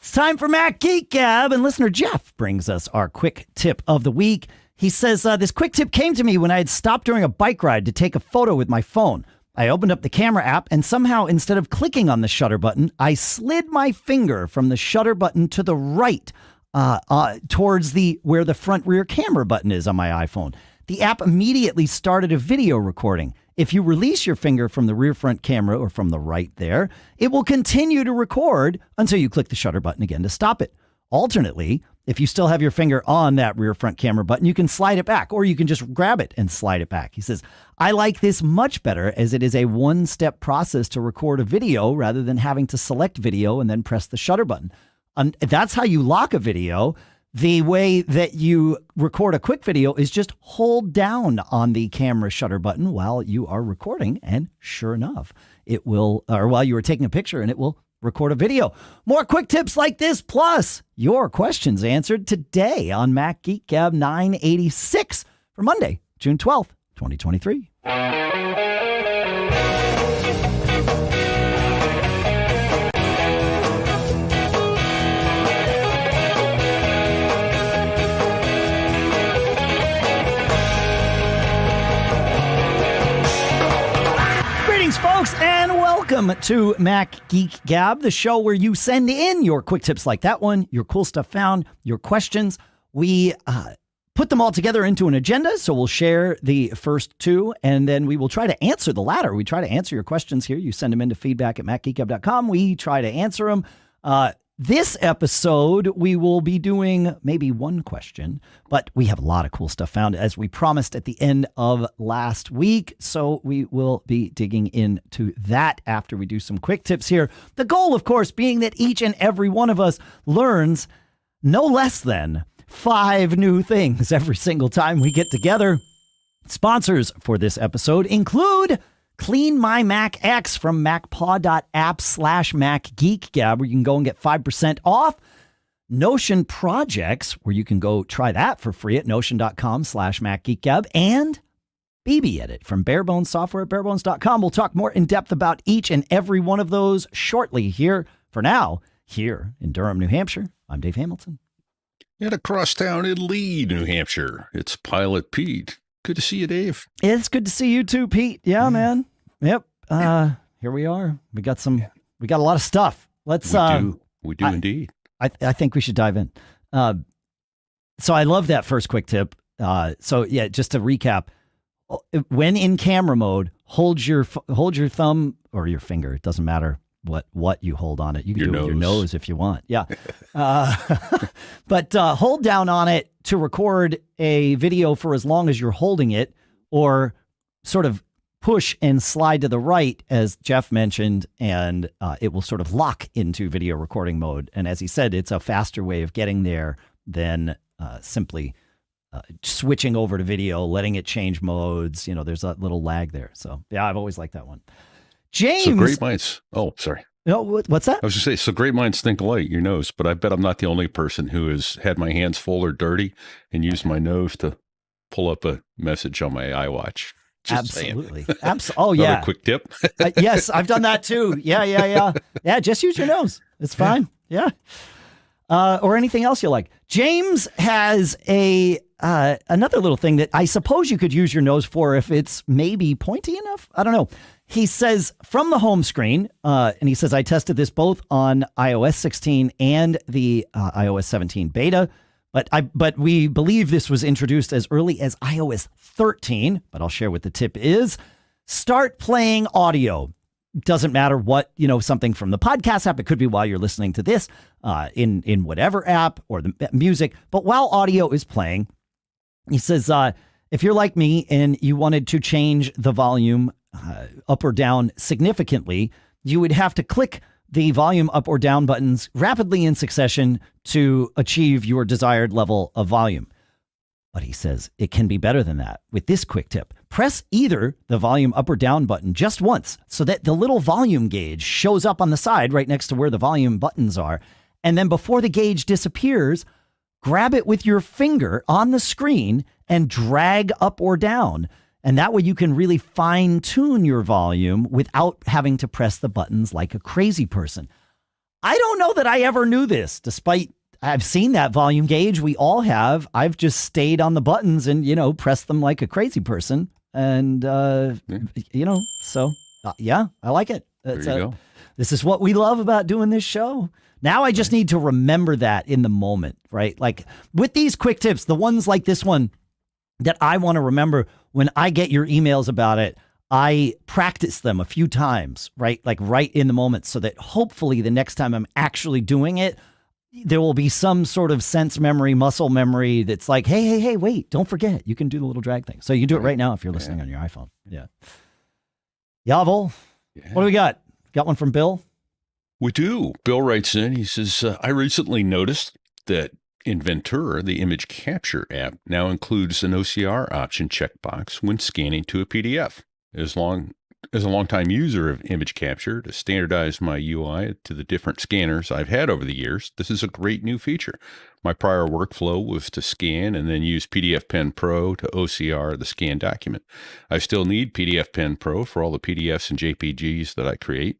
It's time for Mac Geek Gab, and listener Jeff brings us our quick tip of the week. He says, this quick tip came to me when I had stopped during a bike ride to take a photo with my phone. I opened up the camera app, and somehow, instead of clicking on the shutter button, I slid my finger from the shutter button to the right, towards where the front rear camera button is on my iPhone. The app immediately started a video recording. If you release your finger from the rear front camera or from the right there, it will continue to record until you click the shutter button again to stop it. Alternately, if you still have your finger on that rear front camera button, you can slide it back, or you can just grab it and slide it back. He says, I like this much better as it is a one-step process to record a video rather than having to select video and then press the shutter button. And that's how you lock a video. The way that you record a quick video is just hold down on the camera shutter button while you are recording. And sure enough, it will, or while you are taking a picture, and it will record a video. More quick tips like this, plus your questions answered today on Mac Geek Gab 986 for Monday, June 12th, 2023. Folks, and welcome to Mac Geek Gab, the show where you send in your quick tips like that one, your cool stuff found, your questions. We put them all together into an agenda, so we'll share the first two, and then we will try to answer the latter. We try to answer your questions here. You send them into feedback@macgeekgab.com. We try to answer them. This episode, we will be doing maybe one question, but we have a lot of cool stuff found, as we promised at the end of last week. So we will be digging into that after we do some quick tips here. The goal, of course, being that each and every one of us learns no less than 5 new things every single time we get together. Sponsors for this episode include CleanMyMac X from MacPaw.app/MacGeekGab, where you can go and get 5% off. Notion Projects, where you can go try that for free at notion.com/MacGeekGab. And BBEdit from Barebones Software at barebones.com. We'll talk more in depth about each and every one of those shortly here. For now, here in Durham, New Hampshire, I'm Dave Hamilton. And across town in Lee, New Hampshire, it's Pilot Pete. Good to see you, Dave. It's good to see you too, Pete. Yeah, man. Yep. Here we are. We got a lot of stuff. Let's. We do indeed. I think we should dive in. So I love that first quick tip. So yeah, just to recap, when in camera mode, hold your thumb or your finger. It doesn't matter what you hold on it. You can do it with your nose if you want. Yeah. But hold down on it to record a video for as long as you're holding it, or sort of push and slide to the right, as Jeff mentioned, and it will sort of lock into video recording mode. And as he said, it's a faster way of getting there than simply switching over to video, letting it change modes. You know, there's a little lag there. So yeah, I've always liked that one. James. So great minds. Oh, sorry. No, what's that? I was just saying, so great minds think alike, your nose, but I bet I'm not the only person who has had my hands full or dirty and used my nose to pull up a message on my iWatch. Just absolutely. Oh, yeah. Another quick tip. Yes, I've done that too. Yeah. Yeah, just use your nose. It's fine. Yeah. Or anything else you like. James has another little thing that I suppose you could use your nose for if it's maybe pointy enough. I don't know. He says from the home screen, and he says, I tested this both on iOS 16 and the iOS 17 beta, but we believe this was introduced as early as iOS 13, but I'll share what the tip is. Start playing audio. Doesn't matter what, something from the podcast app. It could be while you're listening to this in whatever app or the music, but while audio is playing, he says, if you're like me and you wanted to change the volume up or down significantly, you would have to click the volume up or down buttons rapidly in succession to achieve your desired level of volume. But he says it can be better than that with this quick tip. Press either the volume up or down button just once so that the little volume gauge shows up on the side right next to where the volume buttons are. And then before the gauge disappears, grab it with your finger on the screen and drag up or down. And that way you can really fine tune your volume without having to press the buttons like a crazy person. I don't know that I ever knew this, despite I've seen that volume gauge. We all have. I've just stayed on the buttons and, pressed them like a crazy person. And, so yeah, I like it. There you go. This is what we love about doing this show. Now I just need to remember that in the moment, right? Like with these quick tips, the ones like this one that I want to remember when I get your emails about it, I practice them a few times, right? Like right in the moment, so that hopefully the next time I'm actually doing it, there will be some sort of sense memory, muscle memory that's like, hey, wait, don't forget, you can do the little drag thing. So you can do it right now if you're listening on your iPhone. Yeah. Yavel, what do we got? Got one from Bill? We do. Bill writes in, he says, I recently noticed that in Ventura, the image capture app now includes an OCR option checkbox when scanning to a PDF. As a longtime user of image capture, to standardize my UI to the different scanners I've had over the years, this is a great new feature. My prior workflow was to scan and then use PDF Pen Pro to OCR the scanned document. I still need PDF Pen Pro for all the PDFs and JPGs that I create,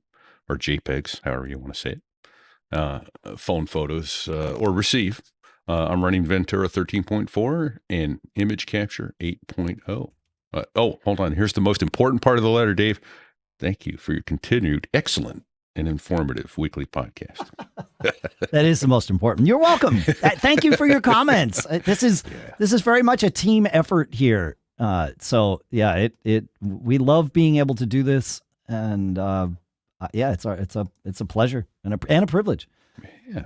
or JPEGs, however you want to say it, phone photos, or receive. I'm running Ventura 13.4 and image capture 8.0. Hold on. Here's the most important part of the letter, Dave. Thank you for your continued excellent and informative weekly podcast. That is the most important. You're welcome. Thank you for your comments. This is very much a team effort here. So yeah, we love being able to do this, and it's a pleasure and a privilege. Yeah.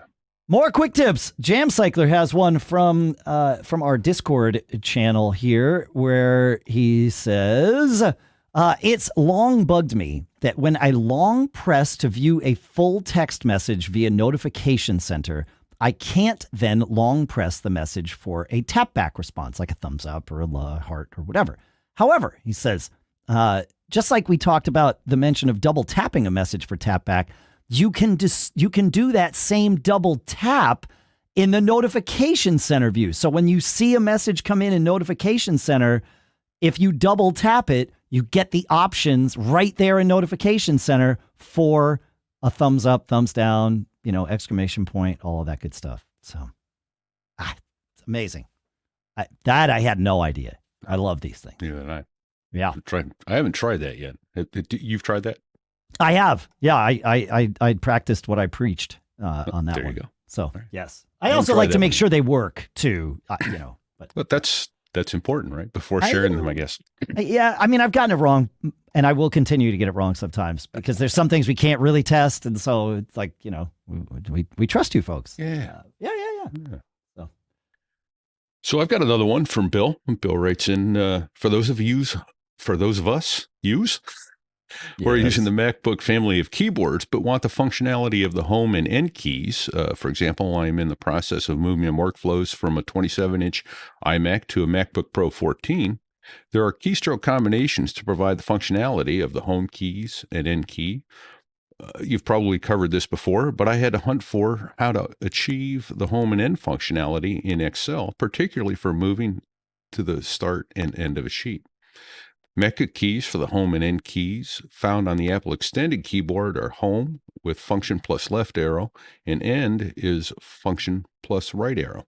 More quick tips. JamCycler has one from our Discord channel here, where he says, it's long bugged me that when I long press to view a full text message via Notification Center, I can't then long press the message for a tapback response, like a thumbs up or a heart or whatever. However, he says, just like we talked about the mention of double tapping a message for tapback, you can do that same double tap in the Notification Center view. So when you see a message come in Notification Center, if you double tap it, you get the options right there in Notification Center for a thumbs up, thumbs down, exclamation point, all of that good stuff. So it's amazing. I had no idea. I love these things. Yeah. I haven't tried that yet. You've tried that? I have. Yeah, I practiced what I preached on that one. There you go. So, yes. I also like to make sure they work, too, But that's important, right? Before sharing them, I guess. Yeah, I mean, I've gotten it wrong, and I will continue to get it wrong sometimes, because there's some things we can't really test, and so it's like, we trust you folks. Yeah. Yeah. So I've got another one from Bill. Bill writes in, for those of us, we're using the MacBook family of keyboards, but want the functionality of the home and end keys. For example, I'm in the process of moving my workflows from a 27-inch iMac to a MacBook Pro 14. There are keystroke combinations to provide the functionality of the home keys and end key. You've probably covered this before, but I had to hunt for how to achieve the home and end functionality in Excel, particularly for moving to the start and end of a sheet. Mecca keys for the home and end keys found on the Apple Extended Keyboard are home with function plus left arrow, and end is function plus right arrow.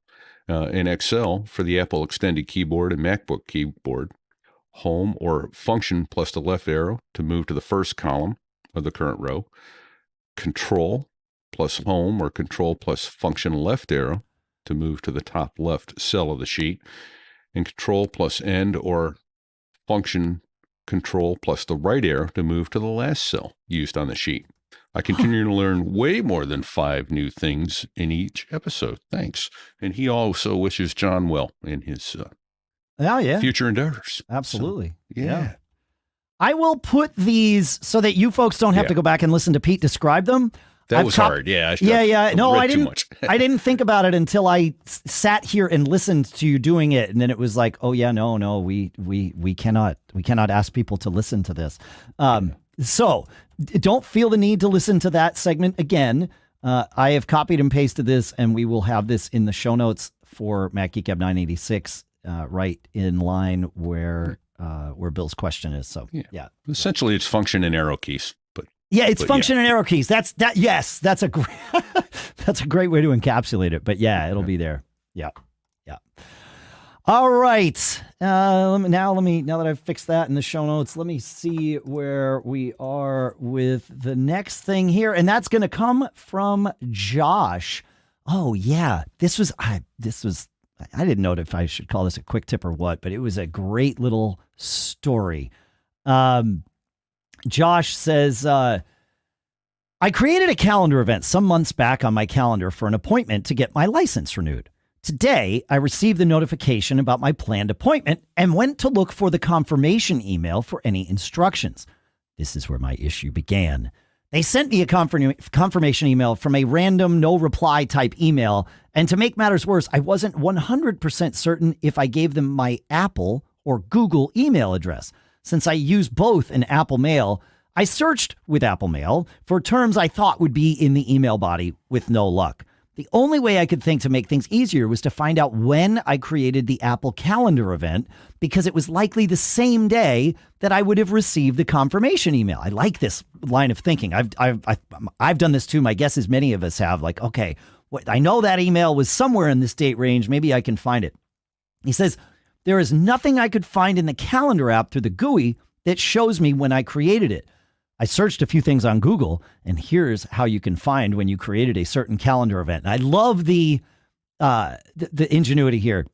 In Excel, for the Apple Extended Keyboard and MacBook Keyboard, home or function plus the left arrow to move to the first column of the current row, control plus home or control plus function left arrow to move to the top left cell of the sheet, and control plus end or function control plus the right arrow to move to the last cell used on the sheet. I continue to learn way more than 5 new things in each episode. Thanks. And he also wishes John well in his future endeavors. Absolutely. So, yeah. I will put these so that you folks don't have to go back and listen to Pete describe them. That was hard. Yeah. No, I didn't. Too much. I didn't think about it until I sat here and listened to you doing it, and then it was like, oh yeah, no, we cannot ask people to listen to this. So don't feel the need to listen to that segment again. I have copied and pasted this, and we will have this in the show notes for Mac Geek Gab 986, right in line where Bill's question is. So yeah. Essentially, it's function and arrow keys, but Yeah, it's But function and arrow keys. Yes, that's a great that's a great way to encapsulate it. But yeah, it'll be there. Yeah. All right. Now that I've fixed that in the show notes, let me see where we are with the next thing here, and that's going to come from Josh. Oh yeah, I didn't know if I should call this a quick tip or what, but it was a great little story. Josh says, I created a calendar event some months back on my calendar for an appointment to get my license renewed. Today, I received the notification about my planned appointment and went to look for the confirmation email for any instructions. This is where my issue began. They sent me a confirmation email from a random no reply type email. And to make matters worse, I wasn't 100% certain if I gave them my Apple or Google email address. Since I use both in Apple Mail, I searched with Apple Mail for terms I thought would be in the email body with no luck. The only way I could think to make things easier was to find out when I created the Apple Calendar event, because it was likely the same day that I would have received the confirmation email. I like this line of thinking. I've done this too. My guess is many of us have. Like, okay, I know that email was somewhere in this date range. Maybe I can find it. He says, there is nothing I could find in the calendar app through the GUI that shows me when I created it. I searched a few things on Google, and here's how you can find when you created a certain calendar event. And I love the ingenuity here.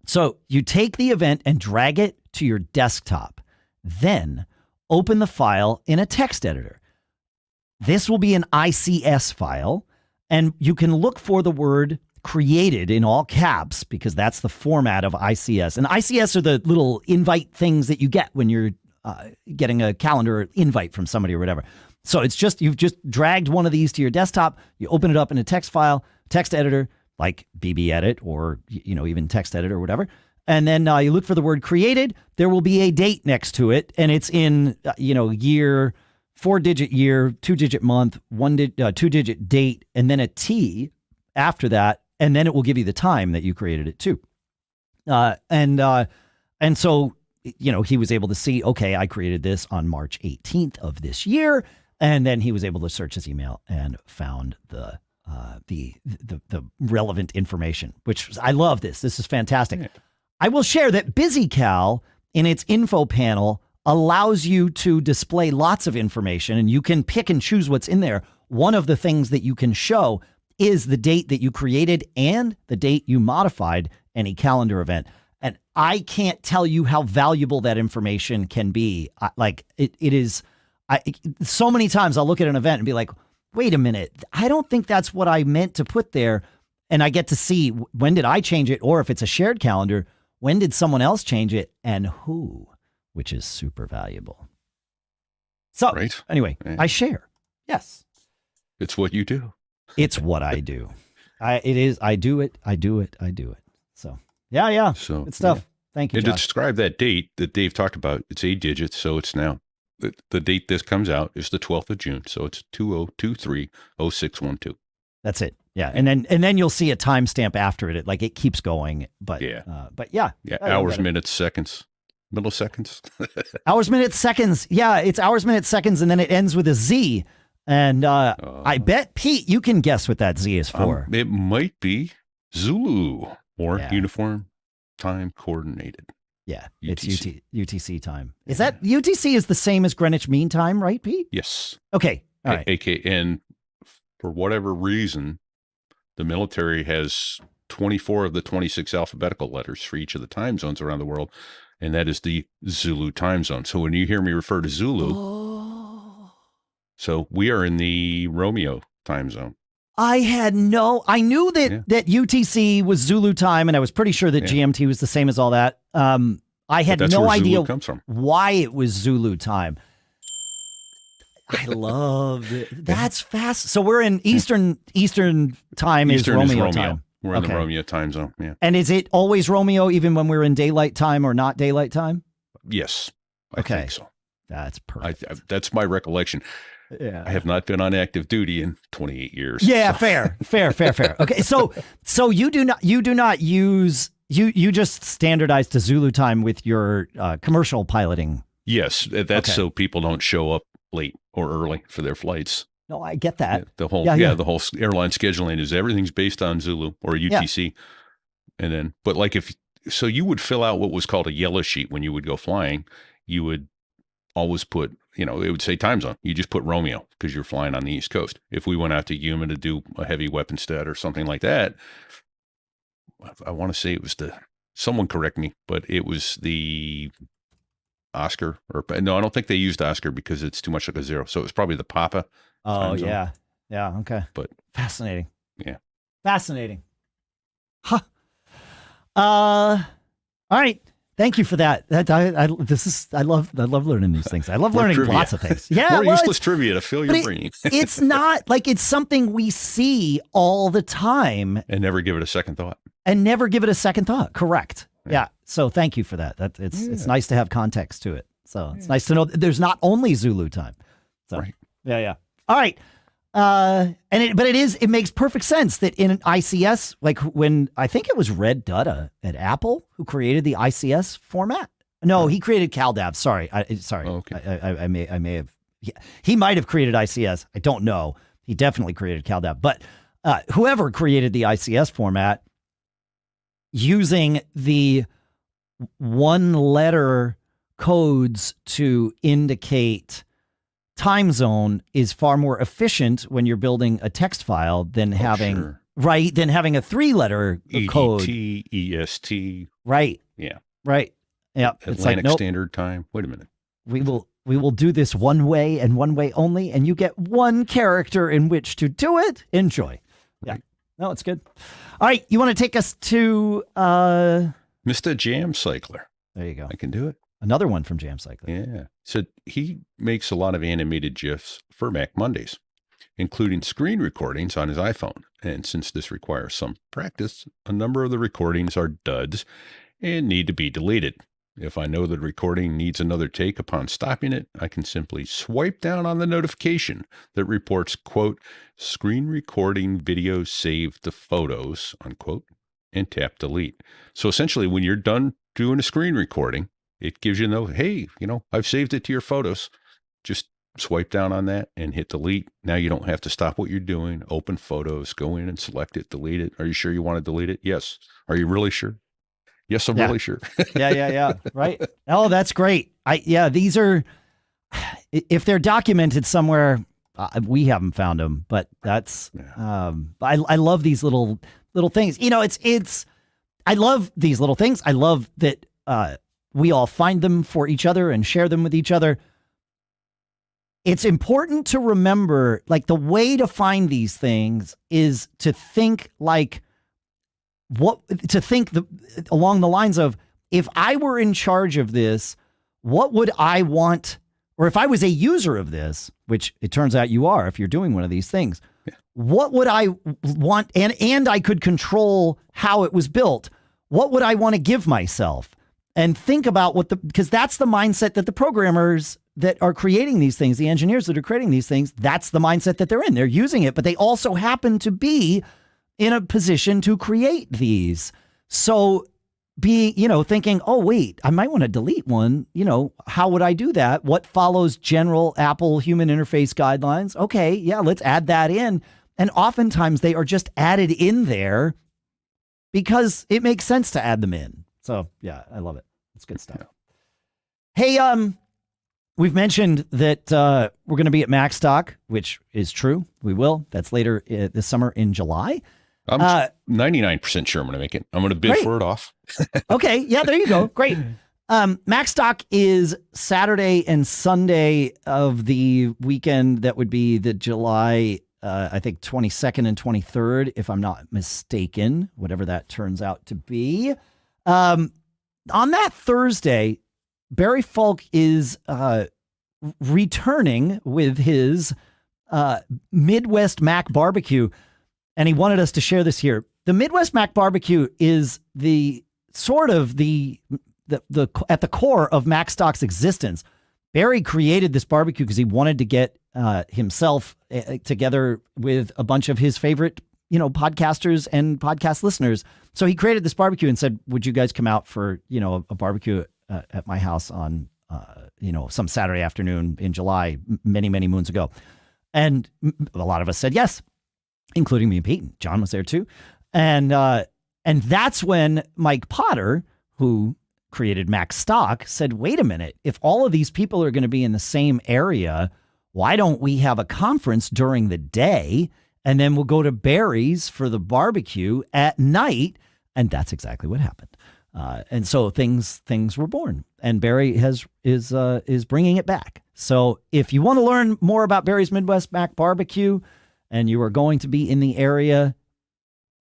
So you take the event and drag it to your desktop, then open the file in a text editor. This will be an ICS file, and you can look for the word created in all caps, because that's the format of ICS. And ICS are the little invite things that you get when you're getting a calendar invite from somebody or whatever. So it's just, you've just dragged one of these to your desktop. You open it up in a text file, text editor, like BBEdit or, even text editor or whatever. And then you look for the word created. There will be a date next to it. And it's in, year, 4-digit year, 2-digit month, 2-digit date, and then a T after that. And then it will give you the time that you created it too. And so, he was able to see, okay, I created this on March 18th of this year. And then he was able to search his email and found the relevant information, which I love this. This is fantastic. Yeah. I will share that BusyCal in its info panel allows you to display lots of information, and you can pick and choose what's in there. One of the things that you can show is the date that you created and the date you modified any calendar event. And I can't tell you how valuable that information can be. It is. So many times I'll look at an event and be like, wait a minute, I don't think that's what I meant to put there. And I get to see, when did I change it? Or if it's a shared calendar, when did someone else change it and who, which is super valuable. So anyway, yeah. I share. Yes. It's what you do. It's what I do. I do it. So yeah. So good stuff. Yeah. Thank you, Josh. To describe that date that Dave talked about, it's 8 digits. So it's now, the date this comes out is the 12th of June. So it's 2023-0612. That's it. Yeah. And then you'll see a timestamp after it. It keeps going. But yeah. Yeah. Hours, minutes, seconds, milliseconds. Hours, minutes, seconds. Yeah. It's hours, minutes, seconds. And then it ends with a Z. And I bet, Pete, you can guess what that Z is for. It might be Zulu or Uniform Time Coordinated. Yeah, UTC. It's UTC time. Is that UTC is the same as Greenwich Mean Time, right, Pete? Yes. Okay. All right. And for whatever reason, the military has 24 of the 26 alphabetical letters for each of the time zones around the world, and that is the Zulu time zone. So when you hear me refer to Zulu, so we are in the Romeo time zone. I knew that UTC was Zulu time, and I was pretty sure that GMT was the same as all that. I had no idea why it was Zulu time. I love it. That's fast. So we're in Eastern time. Eastern is Romeo time. We're in the Romeo time zone. Yeah. And is it always Romeo even when we're in daylight time or not daylight time? Yes. I think so. That's perfect. That's my recollection. Yeah. I have not been on active duty in 28 years. Yeah, so. Fair. Okay, so you do not use you just standardize to Zulu time with your commercial piloting. Yes, that's so people don't show up late or early for their flights. No, I get that. The whole the whole airline scheduling is everything's based on Zulu or UTC. And then, but like so you would fill out what was called a yellow sheet when you would go flying. You would always put, it would say time zone. You just put Romeo because you're flying on the East Coast. If we went out to Yuma to do a heavy weapon stat or something like that, I want to say it was someone correct me, but it was the Oscar no, I don't think they used Oscar because it's too much like a 0. So it was probably the Papa. Oh, yeah. Yeah. Okay. But fascinating. Yeah. Fascinating. Huh. All right. Thank you for that. I love learning these things. I love learning trivia. Lots of things. Yeah. More useless trivia to fill your brain. It's not like it's something we see all the time. And never give it a second thought. Correct. Yeah. So thank you for that. It's nice to have context to it. So it's nice to know that there's not only Zulu time. So right. Yeah. All right. It makes perfect sense that in an ICS, like when I think it was Red Dutta at Apple who created the ICS format. No, he created CalDAV. Sorry. Okay. I may have. He might have created ICS. I don't know. He definitely created CalDAV. But whoever created the ICS format using the one-letter codes to indicate time zone is far more efficient when you're building a text file than having a 3-letter code. EDT, EST. Right. Yeah. Right. Yeah. Atlantic Standard Time. Wait a minute. We will do this one way and one way only, and you get one character in which to do it. Enjoy. Yeah. Right. No, it's good. All right. You want to take us to Mr. JamCycler. There you go. I can do it. Another one from JamCycler. Yeah. So he makes a lot of animated GIFs for Mac Mondays, including screen recordings on his iPhone. And since this requires some practice, a number of the recordings are duds and need to be deleted. If I know the recording needs another take upon stopping it, I can simply swipe down on the notification that reports, quote, screen recording video saved to photos, unquote, and tap delete. So essentially, when you're done doing a screen recording, it gives you hey, I've saved it to your photos. Just swipe down on that and hit delete. Now you don't have to stop what you're doing. Open Photos, go in and select it, delete it. Are you sure you want to delete it? Yes. Are you really sure? Yes, I'm really sure. Yeah. Right. Oh, that's great. These are, if they're documented somewhere, we haven't found them, but that's, I love these little things. I love these little things. I love that, we all find them for each other and share them with each other. It's important to remember, like, the way to find these things is to think along the lines of, if I were in charge of this, what would I want? Or if I was a user of this, which it turns out you are, if you're doing one of these things, what would I want? And I could control how it was built. What would I want to give myself? And think about because that's the mindset that the programmers that are creating these things, the engineers that are creating these things, that's the mindset that they're in. They're using it, but they also happen to be in a position to create these. So thinking, oh, wait, I might want to delete one. How would I do that? What follows general Apple human interface guidelines? Okay, yeah, let's add that in. And oftentimes they are just added in there because it makes sense to add them in. So yeah, I love it. It's good stuff. Hey, we've mentioned that we're going to be at MacStock, which is true. We will. That's later this summer in July. I'm 99% sure I'm going to make it. I'm going to bid for it off. Okay. Yeah, there you go. Great. MacStock is Saturday and Sunday of the weekend. That would be the July, I think 22nd and 23rd, if I'm not mistaken, whatever that turns out to be. On that Thursday, Barry Falk is returning with his Midwest Mac Barbecue, and he wanted us to share this here. The Midwest Mac Barbecue is the sort of the at the core of MacStock's existence. Barry created this barbecue because he wanted to get himself together with a bunch of his favorite podcasters and podcast listeners. So he created this barbecue and said, would you guys come out for, a barbecue at my house on, some Saturday afternoon in July, many, many moons ago. And a lot of us said yes, including me and Pete. John was there too. And that's when Mike Potter, who created Mac Stock, said, wait a minute, if all of these people are going to be in the same area, why don't we have a conference during the day and then we'll go to Barry's for the barbecue at night? And that's exactly what happened. And so things were born, and Barry is bringing it back. So if you want to learn more about Barry's Midwest Mac Barbecue and you are going to be in the area,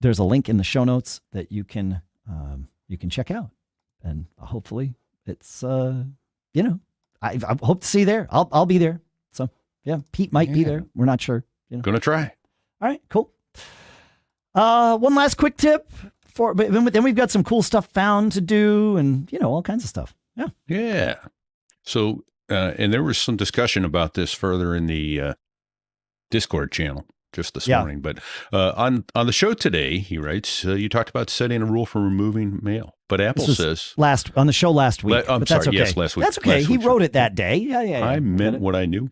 there's a link in the show notes that you can check out. And hopefully it's, I hope to see you there. I'll be there. So yeah, Pete might be there. We're not sure. Gonna try. All right, cool. One last quick tip but then we've got some cool stuff found to do and, all kinds of stuff. Yeah. Yeah. So, and there was some discussion about this further in the Discord channel just this morning. But on the show today, he writes, you talked about setting a rule for removing mail. But Apple says on the show last week. I'm but sorry. That's okay. Yes, last week. That's okay. He wrote it that day. Yeah. I meant what I knew.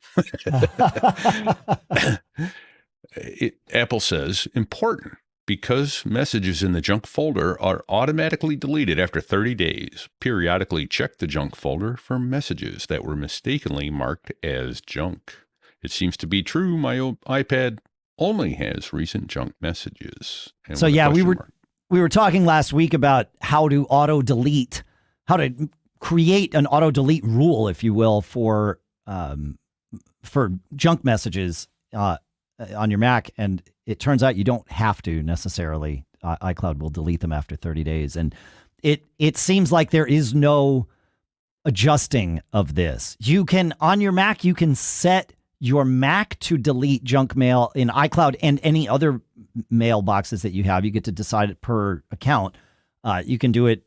Apple says important because messages in the junk folder are automatically deleted after 30 days. Periodically check the junk folder for messages that were mistakenly marked as junk. It seems to be true. My iPad only has recent junk messages. And so yeah, we were talking last week about how to create an auto delete rule, if you will, for junk messages on your Mac, and it turns out you don't have to necessarily. iCloud will delete them after 30 days, and it seems like there is no adjusting of this. You can, on your Mac, you can set your Mac to delete junk mail in iCloud and any other mailboxes that you have. You get to decide it per account. You can do it,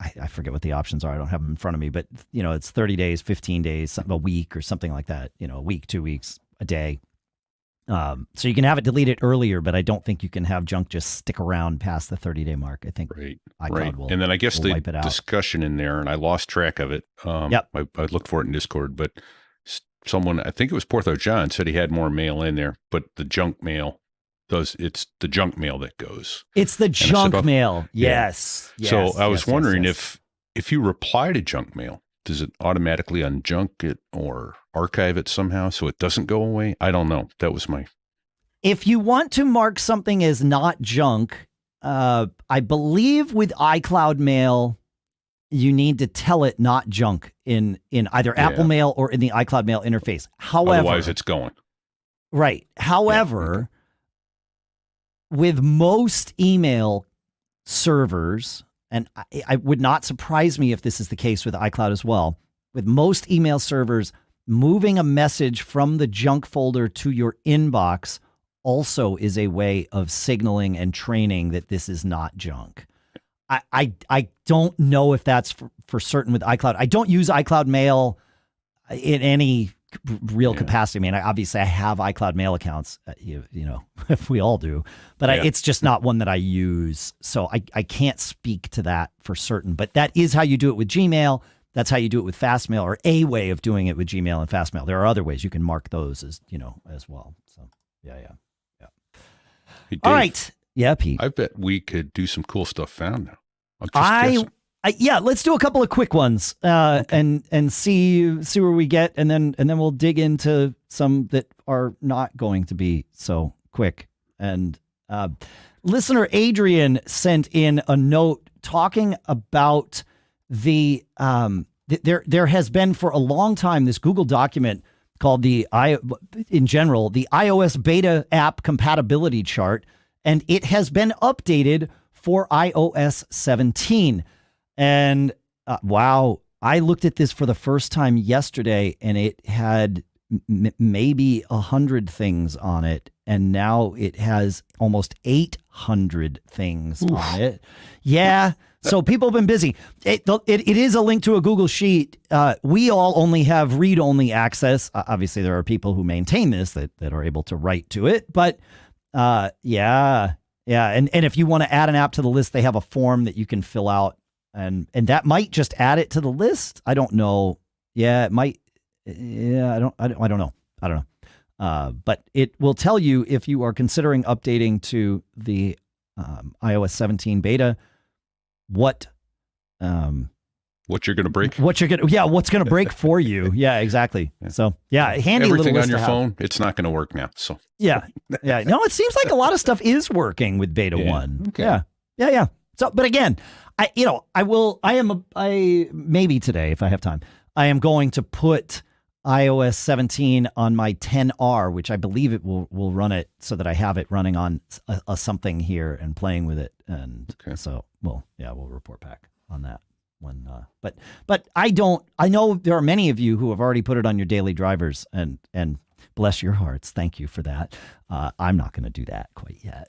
I forget what the options are. I don't have them in front of me, but it's 30 days, 15 days, a week or something like that, a week, 2 weeks, a day. So you can have it deleted earlier, but I don't think you can have junk just stick around past the 30-day mark. I think iCloud will. And then I guess the wipe it out. Discussion in there, and I lost track of it. I looked for it in Discord, but someone, I think it was PorthosJon, said he had more mail in there, but the junk mail it's the junk mail that goes. It's the junk mail. Yes. So I was wondering if you reply to junk mail, does it automatically unjunk it or archive it somehow so it doesn't go away? I don't know. That was my... If you want to mark something as not junk, I believe with iCloud Mail, you need to tell it not junk in either Apple Mail or in the iCloud Mail interface. However, otherwise it's going. Right. However, with most email servers, and I would not surprise me if this is the case with iCloud as well, with most email servers, moving a message from the junk folder to your inbox also is a way of signaling and training that this is not junk. I don't know if that's for certain with iCloud. I don't use iCloud Mail in any real capacity. I mean, obviously I have iCloud Mail accounts, if we all do, but it's just not one that I use. So I can't speak to that for certain, but that is how you do it with Gmail. That's how you do it with Fastmail, or a way of doing it with Gmail and Fastmail. There are other ways you can mark those as well. So yeah. Hey, Dave, all right. Yeah, Pete. I bet we could do some cool stuff found now. Let's do a couple of quick ones and see where we get, and then we'll dig into some that are not going to be so quick. And listener Adrian sent in a note talking about there has been for a long time this Google document called the iOS beta app compatibility chart, and it has been updated for iOS 17. And wow, I looked at this for the first time yesterday, and it had maybe 100 things on it, and now it has almost 800 things on it. Yeah. So people have been busy. It is a link to a Google Sheet. We all only have read-only access. Obviously, there are people who maintain this that are able to write to it. But yeah. And if you want to add an app to the list, they have a form that you can fill out, and that might just add it to the list. I don't know. Yeah, it might. Yeah, I don't know. But it will tell you if you are considering updating to the iOS 17 beta, what you're going to break. What's going to break for you. Yeah, exactly. Yeah. So handy everything little on your phone. It's not going to work now. So yeah. No, it seems like a lot of stuff is working with beta 1. Okay. Yeah. So, but again, maybe today, if I have time, I am going to put iOS 17 on my 10R, which I believe it will run it so that I have it running on a something here and playing with it. And so we'll report back on that one. But I know there are many of you who have already put it on your daily drivers and bless your hearts. Thank you for that. I'm not going to do that quite yet.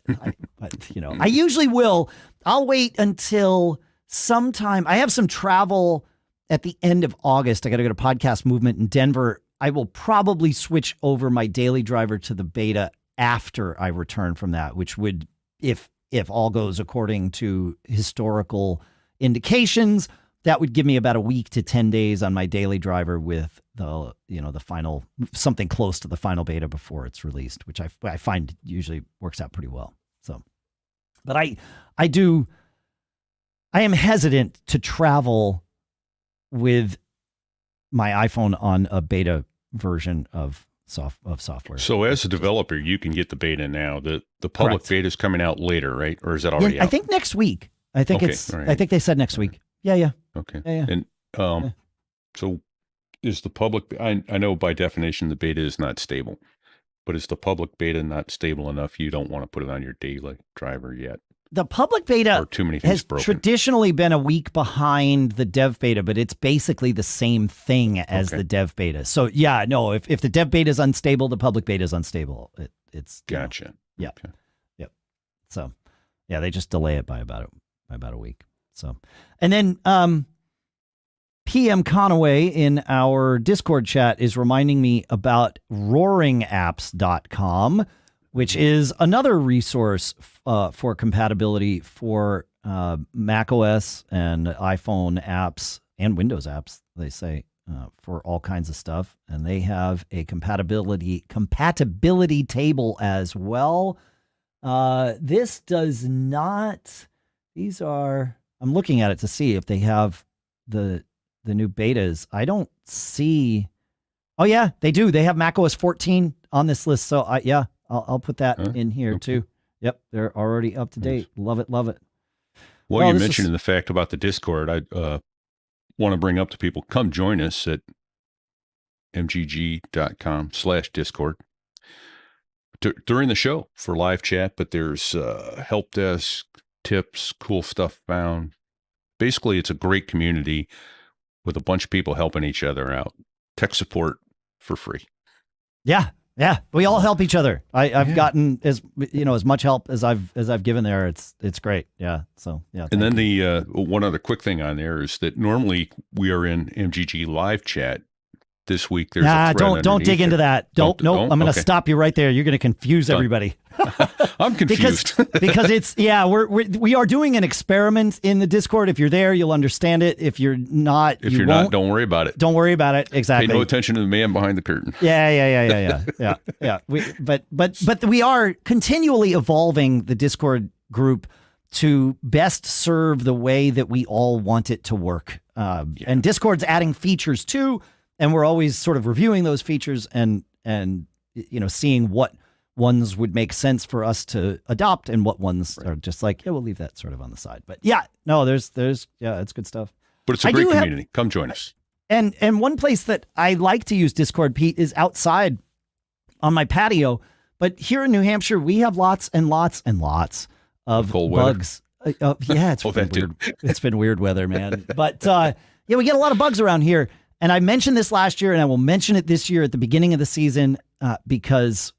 I usually will. I'll wait until sometime. I have some travel at the end of August. I got to go to Podcast Movement in Denver. I will probably switch over my daily driver to the beta after I return from that, which would, if all goes according to historical indications, that would give me about a week to 10 days on my daily driver with the final, something close to the final beta before it's released, which I find usually works out pretty well. So, but I am hesitant to travel with my iPhone on a beta version of software. So as a developer, you can get the beta now. The public beta is coming out later, right? Or is that already out? I think next week. I think I think they said next week. Yeah. Okay. Yeah. And so is the public, I know by definition the beta is not stable, but is the public beta not stable enough you don't want to put it on your daily driver yet? The public beta has traditionally been a week behind the dev beta, but it's basically the same thing as the dev beta. So if the dev beta is unstable, the public beta is unstable. It's gotcha. Yep. So they just delay it by about a week. So, and then PM Conaway in our Discord chat is reminding me about roaringapps.com, which is another resource for compatibility for Mac OS and iPhone apps and Windows apps, they say, for all kinds of stuff. And they have a compatibility table as well. This does not, I'm looking at it to see if they have the new betas. I don't see. Oh yeah, they do. They have macOS 14 on this list. So I'll put that in here too. Yep, they're already up to date. Love it. Well, you mentioned the fact about the Discord. I want to bring up to people, come join us at mgg.com/Discord during the show for live chat, but there's help desk, tips, cool stuff found. Basically, it's a great community with a bunch of people helping each other out. Tech support for free. Yeah. We all help each other. I've gotten as much help as I've given there. It's great. Yeah. So yeah. And then the one other quick thing on there is that normally we are in MGG live chat. This week there's a thread don't dig into that. Nope. I'm going to stop you right there. You're going to confuse everybody. I'm confused because it's we are doing an experiment in the Discord. If you're there, you'll understand it. If you're not, if you're not, don't worry about it. Don't worry about it. Exactly. Pay no attention to the man behind the curtain. Yeah. But we are continually evolving the Discord group to best serve the way that we all want it to work. And Discord's adding features too. And we're always sort of reviewing those features and seeing what ones would make sense for us to adopt and what ones are just like, we'll leave that sort of on the side. But there's it's good stuff. But it's a great community. Come join us. And one place that I like to use Discord, Pete, is outside on my patio. But here in New Hampshire, we have lots and lots and lots of bugs. It's been weird. It's been weird weather, man. But we get a lot of bugs around here. And I mentioned this last year, and I will mention it this year at the beginning of the season because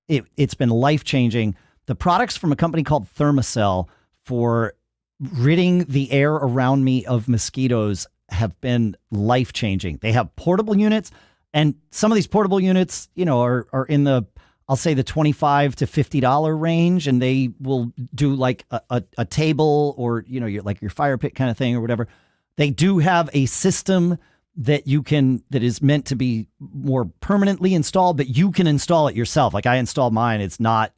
it's been life-changing. The products from a company called Thermacell for ridding the air around me of mosquitoes have been life-changing. They have portable units, and some of these portable units, are in the, I'll say the $25 to $50 range, and they will do like a table or, your fire pit kind of thing or whatever. They do have a system that is meant to be more permanently installed, but you can install it yourself. Like I installed mine. It's not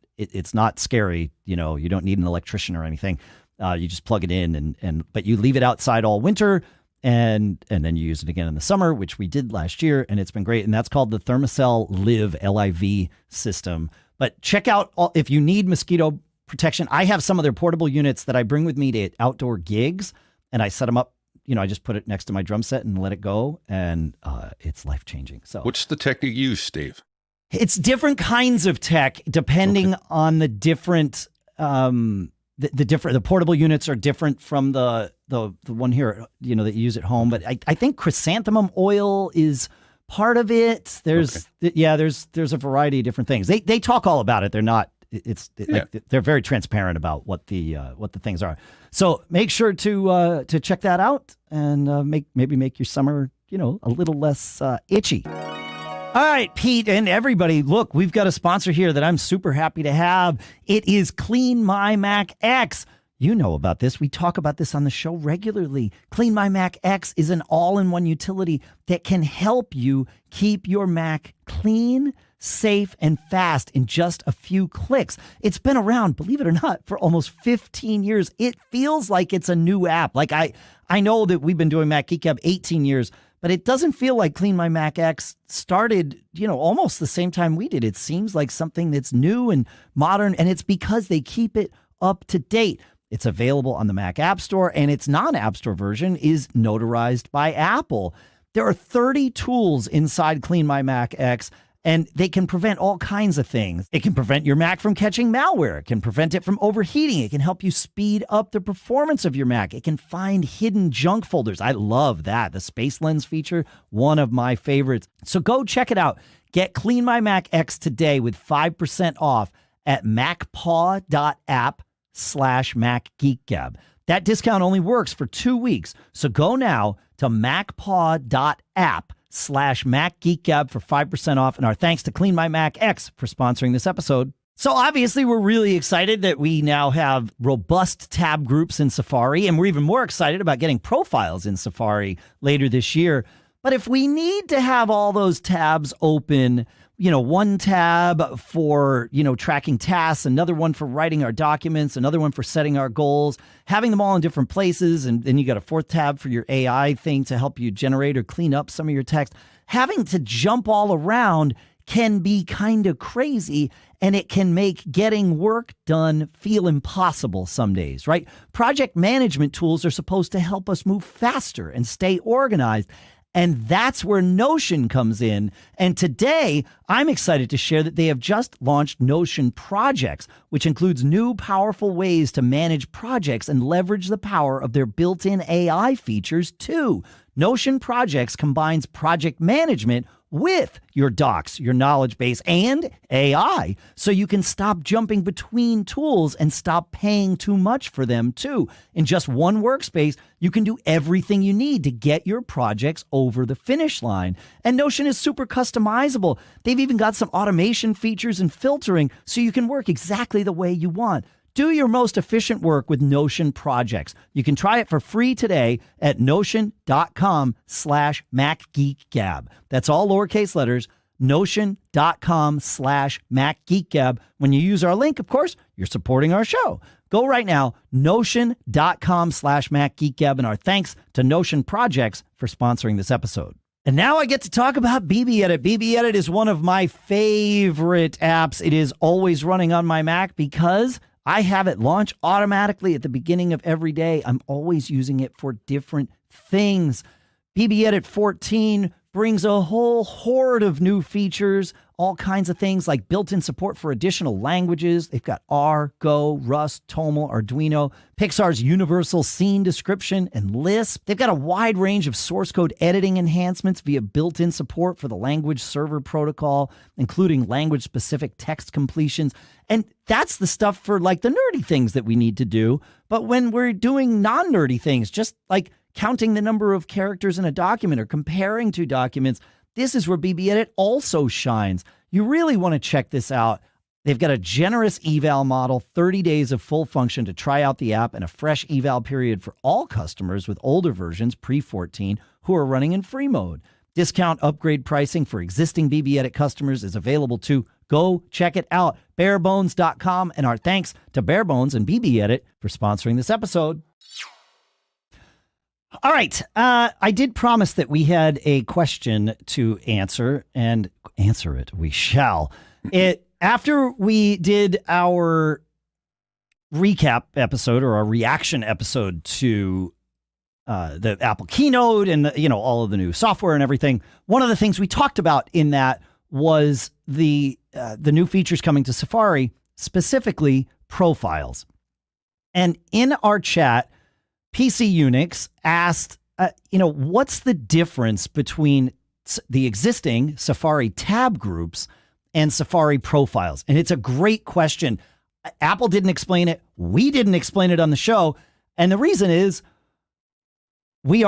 scary. You don't need an electrician or anything. You just plug it in but you leave it outside all winter and then you use it again in the summer, which we did last year. And it's been great. And that's called the Thermacell Live LIV system. But check out if you need mosquito protection. I have some of their portable units that I bring with me to outdoor gigs and I set them up. I just put it next to my drum set and let it go, and it's life-changing. So, what's the tech you use, Steve? It's different kinds of tech depending on the different. The portable units are different from the one here, that you use at home. But I think chrysanthemum oil is part of it. There's a variety of different things. They talk all about it. They're not. They're very transparent about what the things are. So make sure to check that out and maybe make your summer a little less itchy. All right, Pete and everybody, look, we've got a sponsor here that I'm super happy to have. It is CleanMyMac X. You know about this. We talk about this on the show regularly. CleanMyMac X is an all-in-one utility that can help you keep your Mac clean, safe, and fast in just a few clicks. It's been around, believe it or not, for almost 15 years. It feels like it's a new app. Like I know that we've been doing Mac Geek Gab 18 years, but it doesn't feel like CleanMyMac X started, almost the same time we did. It seems like something that's new and modern, and it's because they keep it up to date. It's available on the Mac App Store, and its non-App Store version is notarized by Apple. There are 30 tools inside CleanMyMac X, and they can prevent all kinds of things. It can prevent your Mac from catching malware. It can prevent it from overheating. It can help you speed up the performance of your Mac. It can find hidden junk folders. I love that. The Space Lens feature, one of my favorites. So go check it out. Get CleanMyMac X today with 5% off at macpaw.app/MacGeekGab. That discount only works for 2 weeks. So go now to macpaw.app/MacGeekGab for 5% off. And our thanks to CleanMyMac X for sponsoring this episode. So obviously, we're really excited that we now have robust tab groups in Safari, and we're even more excited about getting profiles in Safari later this year. But if we need to have all those tabs open, one tab for, tracking tasks, another one for writing our documents, another one for setting our goals, having them all in different places, and then you got a fourth tab for your AI thing to help you generate or clean up some of your text. Having to jump all around can be kind of crazy, and it can make getting work done feel impossible some days, right? Project management tools are supposed to help us move faster and stay organized. And that's where Notion comes in. And today, I'm excited to share that they have just launched Notion Projects, which includes new powerful ways to manage projects and leverage the power of their built-in AI features too. Notion Projects combines project management with your docs, your knowledge base, and AI, so you can stop jumping between tools and stop paying too much for them too. In just one workspace, you can do everything you need to get your projects over the finish line. And Notion is super customizable. They've even got some automation features and filtering, so you can work exactly the way you want. Do your most efficient work with Notion Projects. You can try it for free today at notion.com/MacGeekGab. That's all lowercase letters, notion.com/MacGeekGab. When you use our link, of course, you're supporting our show. Go right now, notion.com/MacGeekGab, and our thanks to Notion Projects for sponsoring this episode. And now I get to talk about BBEdit. BBEdit is one of my favorite apps. It is always running on my Mac because I have it launch automatically at the beginning of every day. I'm always using it for different things. BBEdit 14 brings a whole horde of new features, all kinds of things like built-in support for additional languages. They've got R, Go, Rust, Toml, Arduino, Pixar's universal scene description, and Lisp. They've got a wide range of source code editing enhancements via built-in support for the language server protocol, including language-specific text completions. And that's the stuff for like the nerdy things that we need to do. But when we're doing non-nerdy things, just like counting the number of characters in a document or comparing two documents, this is where BBEdit also shines. You really want to check this out. They've got a generous eval model, 30 days of full function to try out the app, and a fresh eval period for all customers with older versions pre-14 who are running in free mode. Discount upgrade pricing for existing BBEdit customers is available too. Go check it out, barebones.com, and our thanks to Barebones and BBEdit for sponsoring this episode. All right, I did promise that we had a question to answer, and answer it we shall. After we did our recap episode or our reaction episode to the Apple keynote and all of the new software and everything, one of the things we talked about in that was the new features coming to Safari, specifically profiles. And in our chat, PCUnix asked, what's the difference between the existing Safari tab groups and Safari profiles? And it's a great question. Apple didn't explain it. We didn't explain it on the show. And the reason is we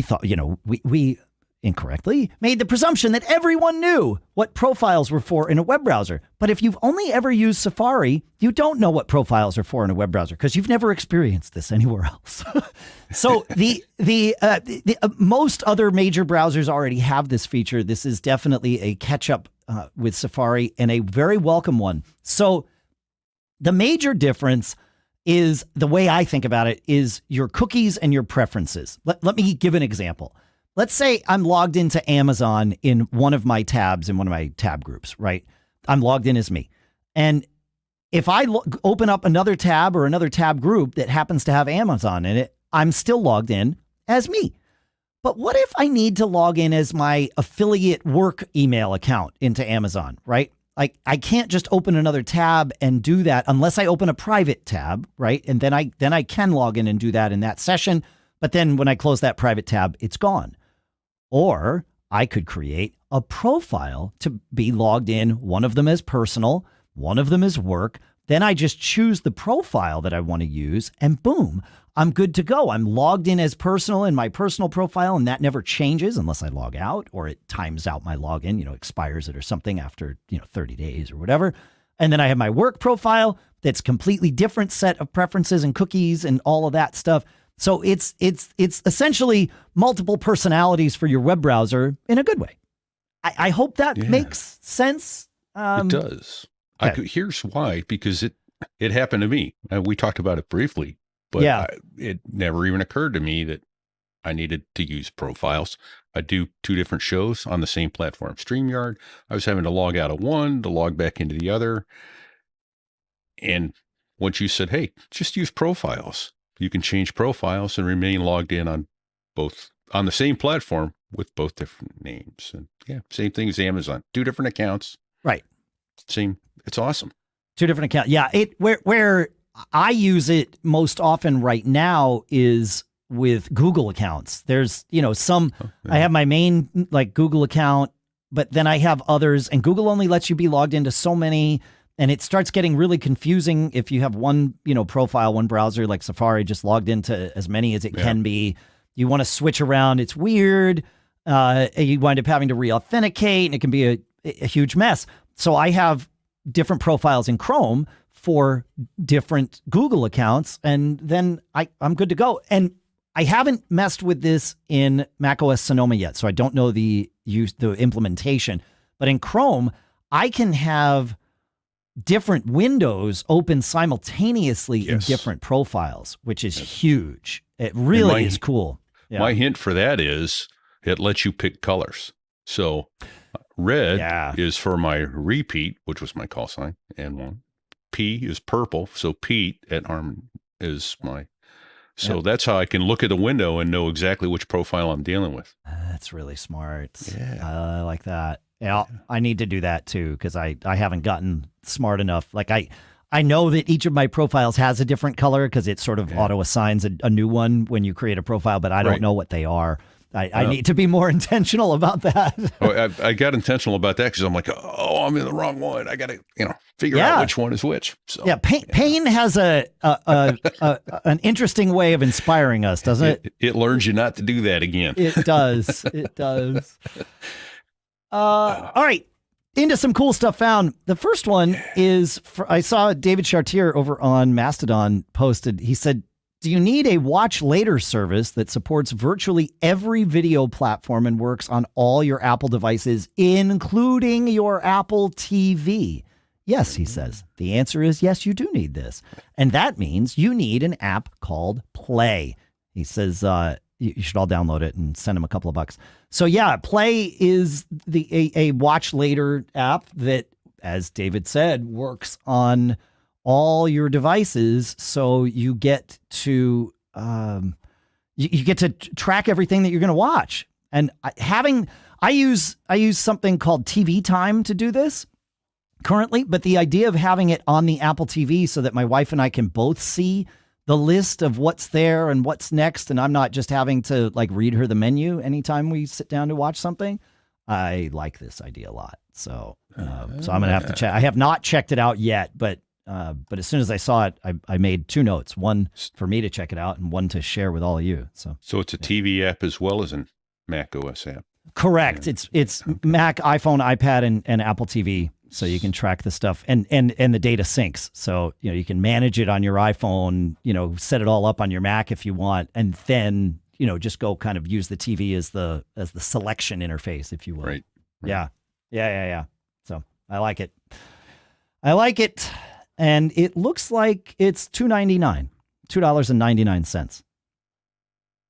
thought, we incorrectly made the presumption that everyone knew what profiles were for in a web browser. But if you've only ever used Safari, you don't know what profiles are for in a web browser because you've never experienced this anywhere else. So the most other major browsers already have this feature. This is definitely a catch-up with Safari, and a very welcome one. So the major difference is, the way I think about it, is your cookies and your preferences. Let me give an example. Let's say I'm logged into Amazon in one of my tabs, in one of my tab groups, right? I'm logged in as me. And if I open up another tab or another tab group that happens to have Amazon in it, I'm still logged in as me. But what if I need to log in as my affiliate work email account into Amazon, right? Like, I can't just open another tab and do that unless I open a private tab, right? And then I can log in and do that in that session. But then when I close that private tab, it's gone. Or I could create a profile to be logged in, one of them as personal, one of them as work. Then I just choose the profile that I want to use, and boom, I'm good to go. I'm logged in as personal in my personal profile, and that never changes unless I log out or it times out my login, expires it or something after, 30 days or whatever. And then I have my work profile that's completely different set of preferences and cookies and all of that stuff. So it's essentially multiple personalities for your web browser in a good way. I hope that makes sense. It does. Okay. Here's why, because it happened to me. We talked about it briefly, but it never even occurred to me that I needed to use profiles. I do two different shows on the same platform, StreamYard. I was having to log out of one to log back into the other. And once you said, hey, just use profiles, you can change profiles and remain logged in on both, on the same platform with both different names. And same thing as Amazon, two different accounts. Right. Same. It's awesome. Two different accounts. Yeah. Where I use it most often right now is with Google accounts. There's, I have my main Google account, but then I have others, and Google only lets you be logged into so many, and it starts getting really confusing if you have one, profile, one browser like Safari just logged into as many as it can be. You want to switch around. It's weird. You wind up having to re-authenticate, and it can be a huge mess. So I have different profiles in Chrome for different Google accounts, and then I'm good to go. And I haven't messed with this in macOS Sonoma yet, so I don't know the implementation. But in Chrome, I can have different windows open simultaneously in different profiles, which is huge. It really is cool. Yeah. My hint for that is it lets you pick colors. So red is for my repeat, which was my call sign, and one. P is purple, so Pete at ARM is my. So that's how I can look at the window and know exactly which profile I'm dealing with. That's really smart. Yeah, I like that. Yeah, I need to do that too, because I haven't gotten smart enough. Like I know that each of my profiles has a different color because it sort of auto assigns a new one when you create a profile, but I don't know what they are. I need to be more intentional about that. I got intentional about that because I'm like, oh, I'm in the wrong one. I got to, figure out which one is which. So Pain has an interesting way of inspiring us, doesn't it? It learns you not to do that again. It does. It does. All right. Into some cool stuff found. The first one is, I saw David Chartier over on Mastodon posted. He said, do you need a watch later service that supports virtually every video platform and works on all your Apple devices, including your Apple TV? Yes, he says. The answer is yes, you do need this. And that means you need an app called Play. He says you should all download it and send him a couple of bucks. So yeah, Play is a watch later app that, as David said, works on all your devices, so you get to you get to track everything that you're going to watch. And I use something called TV Time to do this currently, but the idea of having it on the Apple TV so that my wife and I can both see the list of what's there and what's next, and I'm not just having to like read her the menu anytime we sit down to watch something. I like this idea a lot. So I'm gonna have to check. I have not checked it out yet, but as soon as I saw it, I made 2 notes, one for me to check it out and one to share with all of you. So it's a TV app as well as an Mac OS app. Correct. Yeah. It's Mac, iPhone, iPad, and Apple TV. So you can track the stuff and the data syncs. So, you can manage it on your iPhone, set it all up on your Mac if you want, and then, just go kind of use the TV as the selection interface, if you will. Right. Yeah. So I like it. And it looks like it's $2.99.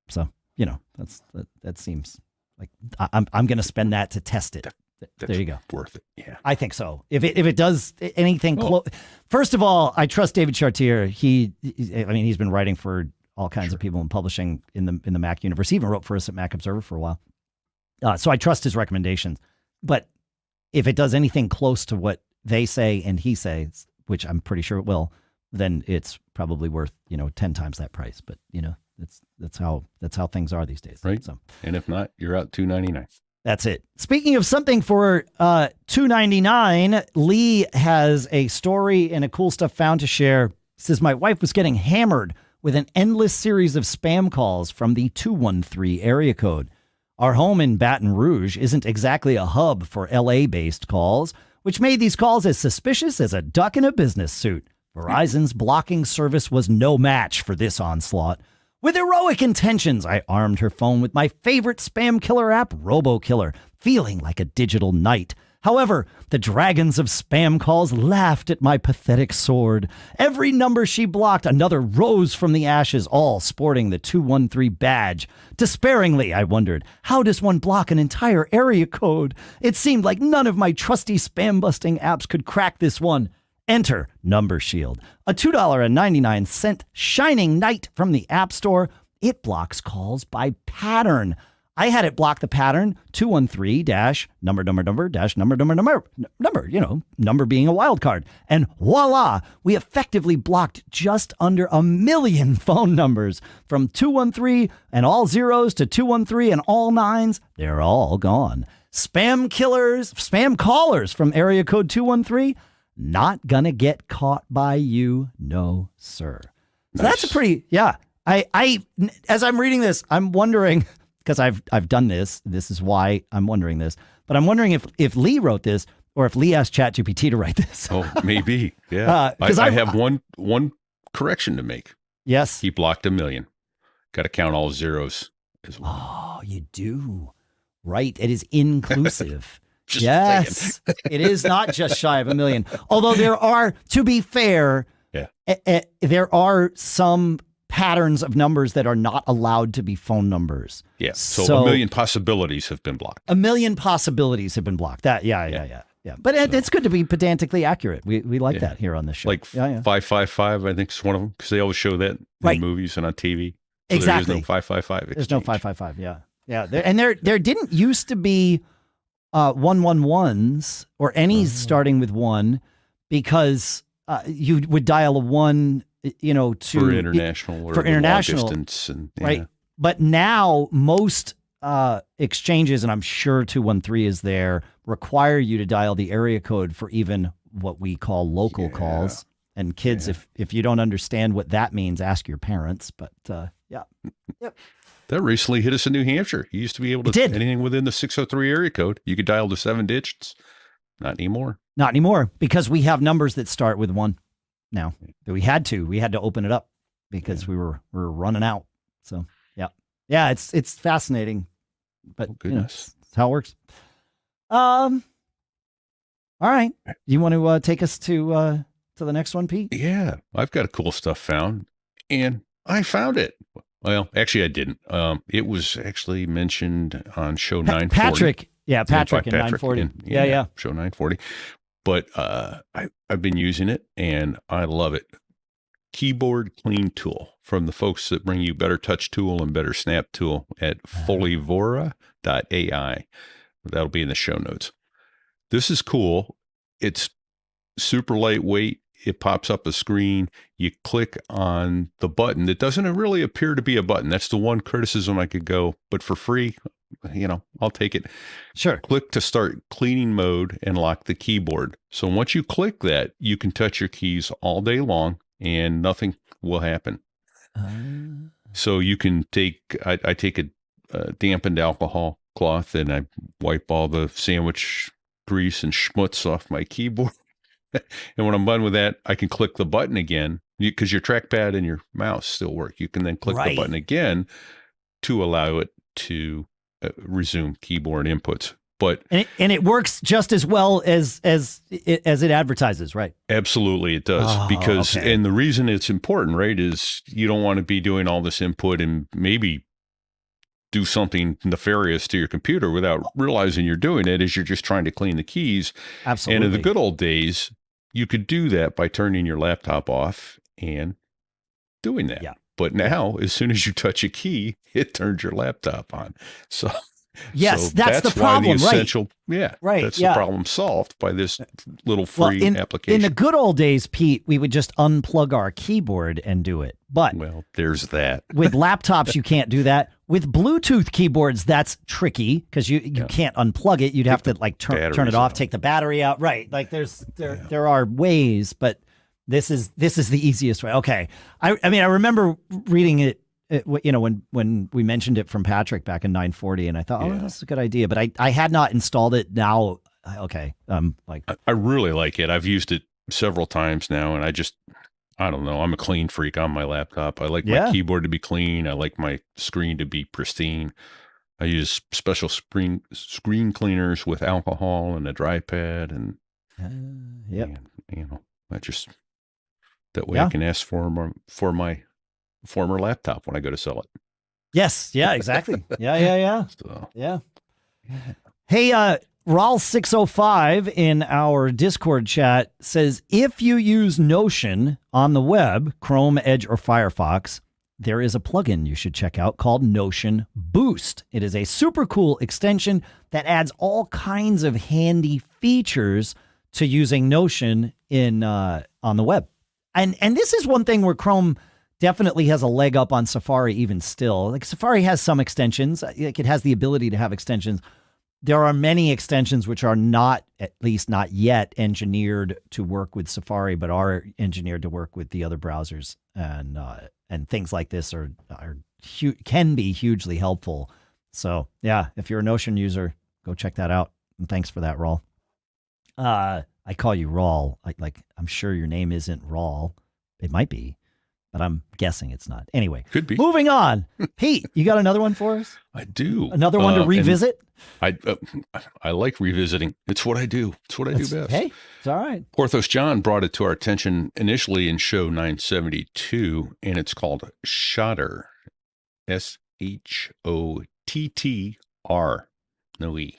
So, that seems like I'm going to spend that to test it. There you go. Worth it. Yeah. I think so. If it does anything close, first of all, I trust David Chartier. He's been writing for all kinds of people and publishing in the Mac universe. He even wrote for us at Mac Observer for a while. So I trust his recommendations. But if it does anything close to what they say and he says, which I'm pretty sure it will, then it's probably worth 10 times that price. But that's how things are these days. Right. So, and if not, you're out $2.99. That's it. Speaking of something for $2.99, Lee has a story and a cool stuff found to share. He says, my wife was getting hammered with an endless series of spam calls from the 213 area code. Our home in Baton Rouge isn't exactly a hub for LA-based calls, which made these calls as suspicious as a duck in a business suit. Verizon's blocking service was no match for this onslaught. With heroic intentions, I armed her phone with my favorite spam killer app, RoboKiller, feeling like a digital knight. However, the dragons of spam calls laughed at my pathetic sword. Every number she blocked, another rose from the ashes, all sporting the 213 badge. Despairingly, I wondered, how does one block an entire area code? It seemed like none of my trusty spam-busting apps could crack this one. Enter Number Shield, a $2.99 shining knight from the App Store. It blocks calls by pattern. I had it block the pattern 213-number, number being a wild card. And voila, we effectively blocked just under 1 million phone numbers from 213 and all zeros to 213 and all nines. They're all gone. Spam callers from area code 213. Not gonna get caught by you, no, sir. So nice. That's a pretty, yeah. I as I'm reading this, I'm wondering, because I've done this. This is why I'm wondering this. But I'm wondering if Lee wrote this or if Lee asked ChatGPT to write this. Oh, maybe, yeah. I have one correction to make. Yes, he blocked 1 million. Got to count all zeros as well. Oh, you do, right? It is inclusive. Yes, it is not just shy of 1 million. Although there are, to be fair, there are some patterns of numbers that are not allowed to be phone numbers. Yeah, so 1 million possibilities have been blocked. 1 million possibilities have been blocked. That, yeah. But it's good to be pedantically accurate. We like that here on this show. Like 555, I think is one of them, because they always show that in movies and on TV. So exactly. There is no 555 exchange. There's no 555. Yeah. And there didn't used to be 111s or any starting with 1, because you would dial a 1, to for international or for international long distance, and right. But now most exchanges, and I'm sure 213 is there, require you to dial the area code for even what we call local calls. And kids, if you don't understand what that means, ask your parents. But Yep. That recently hit us in New Hampshire. You used to be able to anything within the 603 area code. You could dial to 7 digits. Not anymore. Not anymore, because we have numbers that start with 1 now. We had to open it up because we were running out. So yeah, it's fascinating, but Goodness. It's how it works. All right, you want to take us to the next one, Pete? Yeah, I've got cool stuff found, and I found it. Well, actually, I didn't. It was actually mentioned on show 940. Patrick in 940. Yeah. Show 940. But I've been using it, and I love it. Keyboard Clean Tool from the folks that bring you Better Touch Tool and Better Snap Tool at folivora.ai. That'll be in the show notes. This is cool. It's super lightweight. It pops up a screen. You click on the button. It doesn't really appear to be a button. That's the one criticism I could go, but for free, I'll take it. Sure. Click to start cleaning mode and lock the keyboard. So once you click that, you can touch your keys all day long and nothing will happen. So you can I take a dampened alcohol cloth and I wipe all the sandwich grease and schmutz off my keyboard. And when I'm done with that, I can click the button again because your trackpad and your mouse still work. You can then click the button again to allow it to resume keyboard inputs. But and it works just as well as it advertises, right? Absolutely, it does. And the reason it's important, right, is you don't want to be doing all this input and maybe do something nefarious to your computer without realizing you're doing it, as you're just trying to clean the keys. Absolutely. And in the good old days, you could do that by turning your laptop off and doing that. Yeah. But now, as soon as you touch a key, it turns your laptop on. So yes, that's the problem, right? Yeah, that's the problem solved by this little free application. In the good old days, Pete, we would just unplug our keyboard and do it. But there's that. With laptops, you can't do that. With Bluetooth keyboards, that's tricky because you can't unplug it. You'd have to turn it off, take the battery out. Right? Like there are ways, but this is the easiest way. Okay, I remember reading it. When we mentioned it from Patrick back in 940, and I thought, that's a good idea, but I had not installed it. Now, I really like it. I've used it several times now, and I don't know. I'm a clean freak on my laptop. I like my keyboard to be clean. I like my screen to be pristine. I use special screen cleaners with alcohol and a dry pad, and that way I can ask for my former laptop when I go to sell it. Yes. Yeah, exactly. Yeah. So. Yeah. Hey, Rawl605 in our Discord chat says, if you use Notion on the web, Chrome, Edge, or Firefox, there is a plugin you should check out called Notion Boost. It is a super cool extension that adds all kinds of handy features to using Notion on the web. And this is one thing where Chrome definitely has a leg up on Safari even still. Like Safari has some extensions. Like it has the ability to have extensions. There are many extensions which are not, at least not yet, engineered to work with Safari, but are engineered to work with the other browsers. And things like this can be hugely helpful. So yeah, if you're a Notion user, go check that out. And thanks for that, Rawl. I call you Rawl. I'm sure your name isn't Rawl. It might be, but I'm guessing it's not. Anyway, could be. Moving on. Pete, you got another one for us? I do. Another one to revisit? I like revisiting. It's what I do. It's what I do best. Hey, it's all right. PorthosJon brought it to our attention initially in show 972, and it's called Shottr. SHOTTR. No E.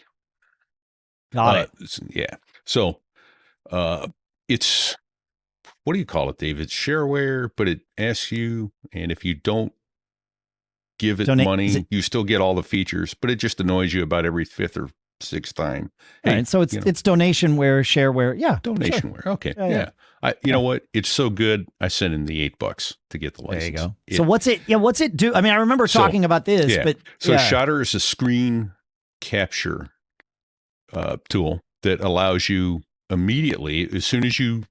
Got it. Yeah. So it's, what do you call it, Dave? It's shareware, but it asks you, and if you don't give it money, you still get all the features, but it just annoys you about every fifth or sixth time. Hey, right, so it's donationware, shareware. Yeah. Donationware. Okay. Yeah. You know what? It's so good. I sent in the $8 to get the license. There you go. So what's it do? I mean, I remember talking about this, but Shottr is a screen capture tool that allows you immediately, as soon as you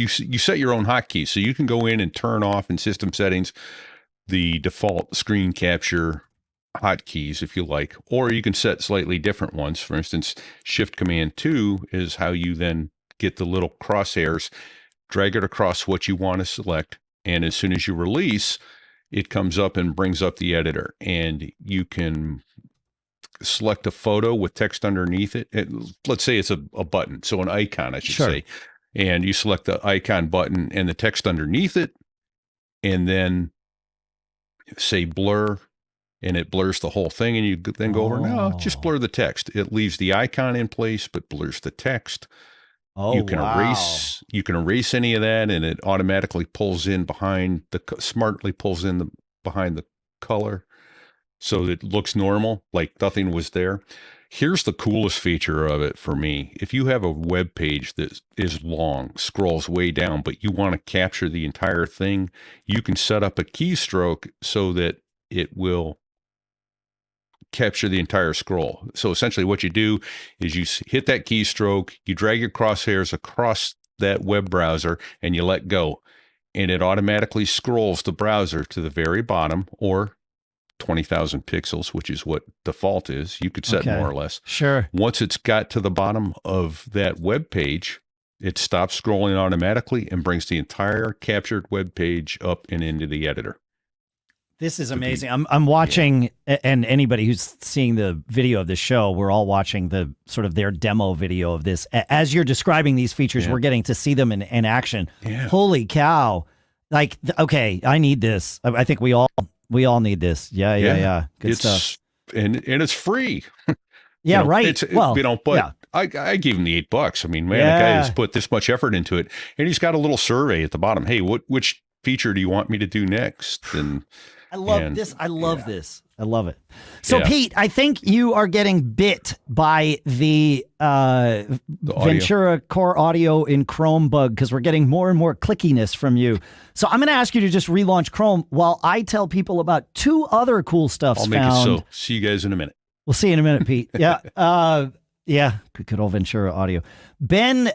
set your own hotkeys, so you can go in and turn off in system settings the default screen capture hotkeys if you like, or you can set slightly different ones. For instance, Shift Command 2 is how you then get the little crosshairs, drag it across what you want to select, and as soon as you release, it comes up and brings up the editor, and you can select a photo with text underneath it. Let's say it's a button, so an icon, I should say, and you select the icon button and the text underneath it, and then say blur, and it blurs the whole thing, and you then go over, no, just blur the text. It leaves the icon in place, but blurs the text. You can erase any of that, and it automatically pulls in behind smartly pulls in behind the color, so it looks normal, like nothing was there. Here's the coolest feature of it for me. If you have a web page that is long, scrolls way down, but you want to capture the entire thing, you can set up a keystroke so that it will capture the entire scroll. So essentially what you do is you hit that keystroke, you drag your crosshairs across that web browser, and you let go. And it automatically scrolls the browser to the very bottom, or 20,000 pixels, which is what default is. You could set more or less. Sure. Once it's got to the bottom of that web page, it stops scrolling automatically and brings the entire captured web page up and into the editor. This is amazing. I'm watching, and anybody who's seeing the video of this show, we're all watching the sort of their demo video of this. As you're describing these features, we're getting to see them in action. Yeah. Holy cow. Like, okay, I need this. I think we all need this. Yeah. Good stuff. And it's free. Yeah, right. I gave him the $8. I mean, man, the guy has put this much effort into it, and he's got a little survey at the bottom. Hey, which feature do you want me to do next? And I love this. I love this. I love it. So, Pete, I think you are getting bit by the Ventura Core Audio in Chrome bug, because we're getting more and more clickiness from you. So I'm going to ask you to just relaunch Chrome while I tell people about two other cool stuffs found. I'll make it so. See you guys in a minute. We'll see you in a minute, Pete. Yeah. Good old Ventura Audio. Ben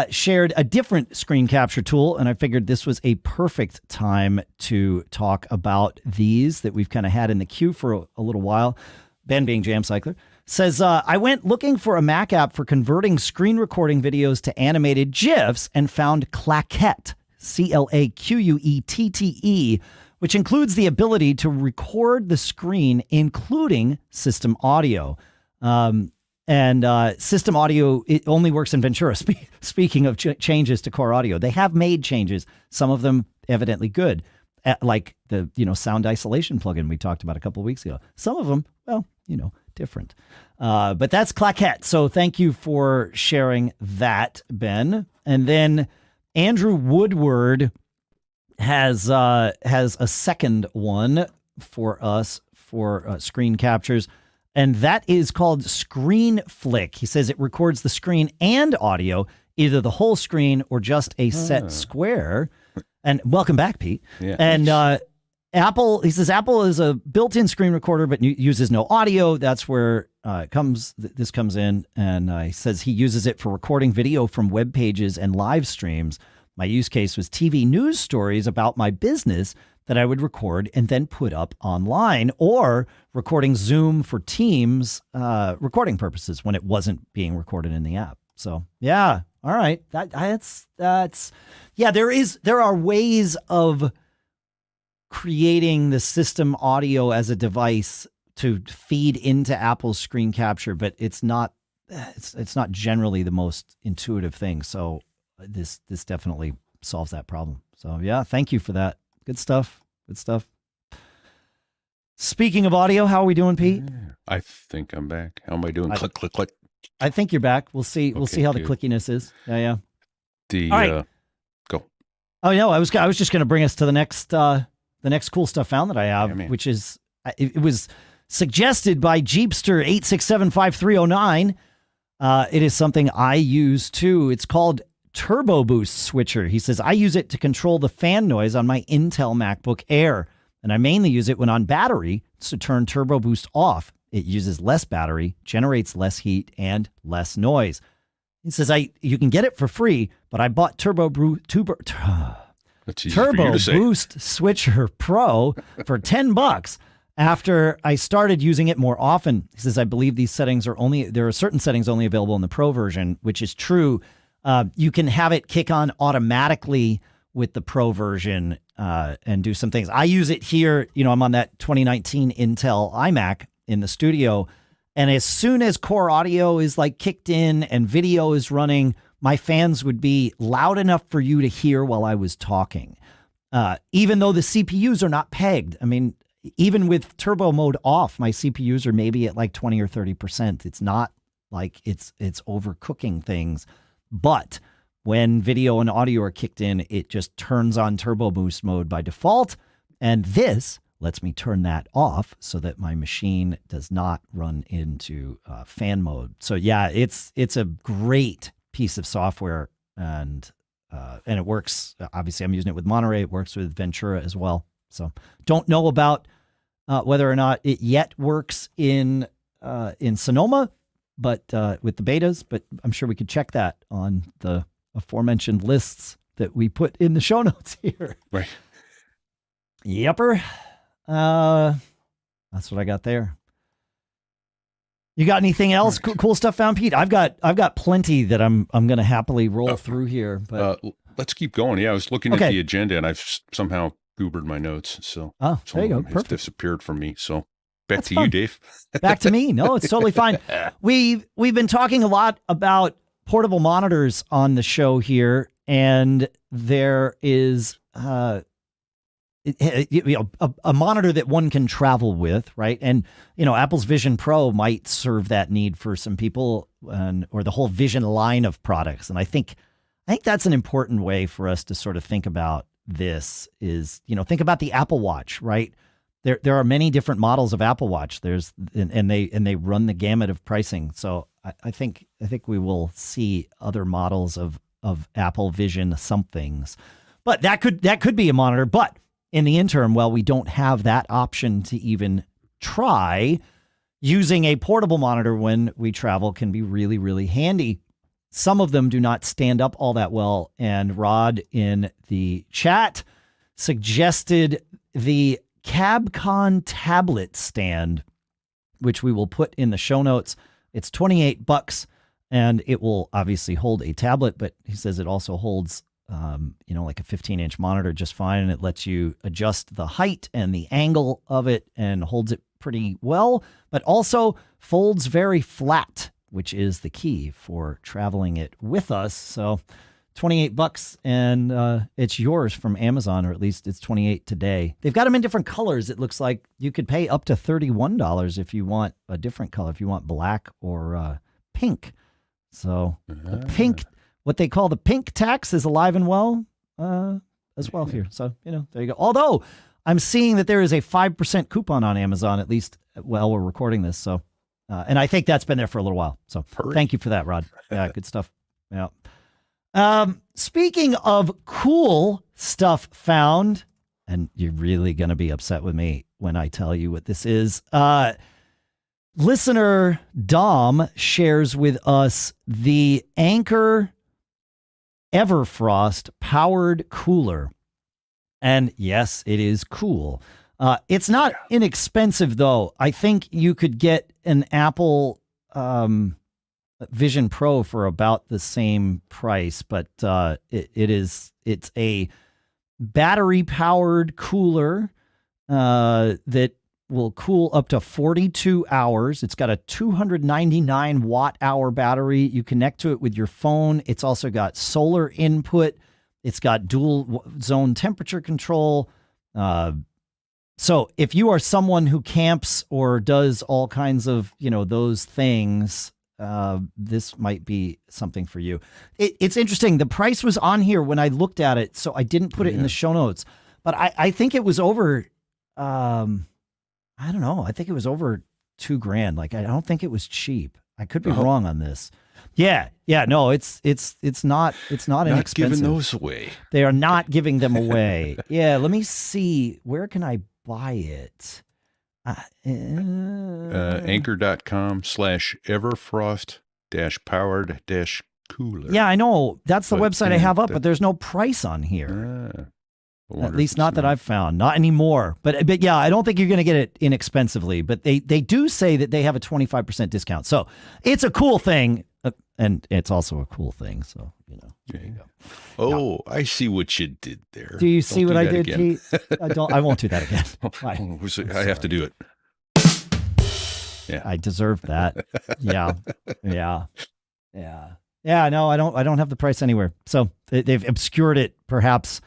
shared a different screen capture tool, and I figured this was a perfect time to talk about these that we've kind of had in the queue for a little while. Ben, being JamCycler, says, I went looking for a Mac app for converting screen recording videos to animated GIFs and found Claquette, CLAQUETTE, which includes the ability to record the screen, including system audio. And system audio, it only works in Ventura. Speaking of changes to Core Audio, they have made changes, some of them evidently good, like the sound isolation plugin we talked about a couple of weeks ago. Some of them, well, different. But that's Claquette. So thank you for sharing that, Ben. And then Andrew Woodward has a second one for us for screen captures. And that is called Screenflick. He says it records the screen and audio, either the whole screen or just a set square. And welcome back, Pete. Yeah, and he says Apple is a built-in screen recorder, but uses no audio. That's where this comes in. And he says he uses it for recording video from web pages and live streams. My use case was TV news stories about my business that I would record and then put up online, or recording Zoom for Teams recording purposes when it wasn't being recorded in the app. So yeah, all right, that's there are ways of creating the system audio as a device to feed into Apple's screen capture, but it's not generally the most intuitive thing. So this definitely solves that problem. So yeah, thank you for that. Good stuff. Good stuff. Speaking of audio, how are we doing, Pete? I think I'm back. How am I doing? Click, click, click. I think you're back. We'll see. We'll see how the clickiness is. Yeah. All right. Go. Oh no, I was just going to bring us to the next cool stuff found that I have, which is it was suggested by Jeepster 8675309. It is something I use too. It's called Turbo Boost Switcher. He says, I use it to control the fan noise on my Intel MacBook Air, and I mainly use it when on battery to turn Turbo Boost off. It uses less battery, generates less heat, and less noise. He says, you can get it for free, but I bought Turbo Boost Switcher Pro for $10, after I started using it more often. He says, I believe these settings there are certain settings only available in the Pro version, which is true. You can have it kick on automatically with the Pro version and do some things. I use it here. I'm on that 2019 Intel iMac in the studio. And as soon as Core Audio is like kicked in and video is running, my fans would be loud enough for you to hear while I was talking. Even though the CPUs are not pegged. I mean, even with turbo mode off, my CPUs are maybe at like 20 or 30%. It's not like it's overcooking things. But when video and audio are kicked in, it just turns on turbo boost mode by default. And this lets me turn that off so that my machine does not run into fan mode. So yeah, it's a great piece of software, and it works. Obviously, I'm using it with Monterey. It works with Ventura as well. So don't know about whether or not it yet works in Sonoma, but with the betas. But I'm sure we could check that on the aforementioned lists that we put in the show notes here. Right. Yepper. That's what I got there. You got anything else? Cool stuff found, Pete? I've got plenty that I'm going to happily roll through here. But let's keep going. Yeah, I was looking at the agenda and I've somehow goobered my notes. So there you go. It's Perfect. disappeared from me. So back to you, Dave. Back to me. No, it's totally fine. We've been talking a lot about portable monitors on the show here, and there is a monitor that one can travel with, right? And Apple's Vision Pro might serve that need for some people, or the whole Vision line of products. And I think that's an important way for us to sort of think about this. Is think about the Apple Watch, right? There are many different models of Apple Watch. And they run the gamut of pricing. So I think we will see other models of Apple Vision somethings, but that could be a monitor. But in the interim, while we don't have that option to even try, using a portable monitor when we travel can be really, really handy. Some of them do not stand up all that well, and Rod in the chat suggested the Cabcon tablet stand, which we will put in the show notes. It's $28, and it will obviously hold a tablet, but he says it also holds, like a 15-inch monitor just fine, and it lets you adjust the height and the angle of it and holds it pretty well, but also folds very flat, which is the key for traveling it with us. So $28, and it's yours from Amazon, or at least it's $28 today. They've got them in different colors. It looks like you could pay up to $31 if you want a different color, if you want black or pink. So the pink, what they call the pink tax, is alive and well as well here. So, there you go. Although I'm seeing that there is a 5% coupon on Amazon, at least while we're recording this. So, and I think that's been there for a little while. So thank you for that, Rod. Yeah, good stuff. Yeah. Speaking of cool stuff found, and you're really going to be upset with me when I tell you what this is. Listener Dom shares with us the Anker EverFrost powered cooler. And yes, it is cool. It's not inexpensive, though. I think you could get an Apple Vision Pro for about the same price, but it's a battery powered cooler that will cool up to 42 hours. It's got a 299 watt hour battery. You connect to it with your phone. It's also got solar input. It's got dual zone temperature control. So if you are someone who camps or does all kinds of, those things, this might be something for you. It's interesting. The price was on here when I looked at it, so I didn't put it in the show notes, but I think it was over, I don't know. I think it was over $2,000. Like, I don't think it was cheap. I could be wrong on this. Yeah. No, it's not inexpensive. Giving those away. They are not giving them away. Yeah. Let me see. Where can I buy it? Anchor.com/EverFrost-powered-cooler. Yeah, I know. That's the website I have up, but there's no price on here. At least not that I've found. Not anymore. But yeah, I don't think you're going to get it inexpensively. But they do say that they have a 25% discount. So it's a cool thing. And it's also a cool thing. So, there you go. Oh, I see what you did there. Do you see what I did, Pete? I won't do that again. I have to do it. Yeah. I deserve that. Yeah. No, I don't have the price anywhere. So they've obscured it perhaps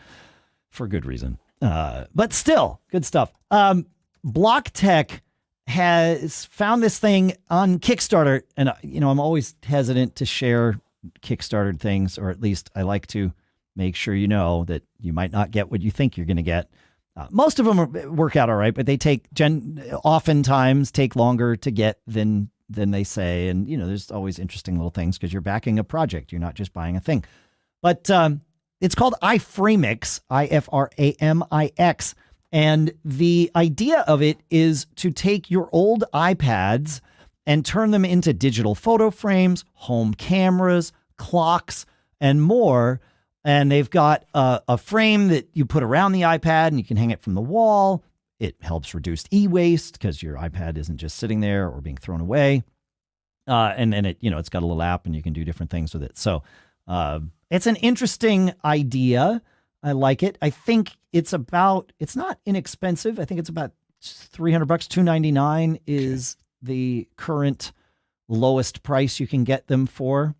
for good reason. But still good stuff. BlockTek has found this thing on Kickstarter, and I'm always hesitant to share Kickstarter things, or at least I like to make sure that you might not get what you think you're going to get. Most of them work out all right, but they oftentimes take longer to get than they say. And there's always interesting little things because you're backing a project. You're not just buying a thing. But it's called iFramix, IFRAMIX. And the idea of it is to take your old iPads and turn them into digital photo frames, home cameras, clocks, and more. And they've got a frame that you put around the iPad and you can hang it from the wall. It helps reduce e-waste because your iPad isn't just sitting there or being thrown away. And then it's got a little app and you can do different things with it. So it's an interesting idea. I like it. I think it's not inexpensive. I think it's about $300, $299 is the current lowest price you can get them for.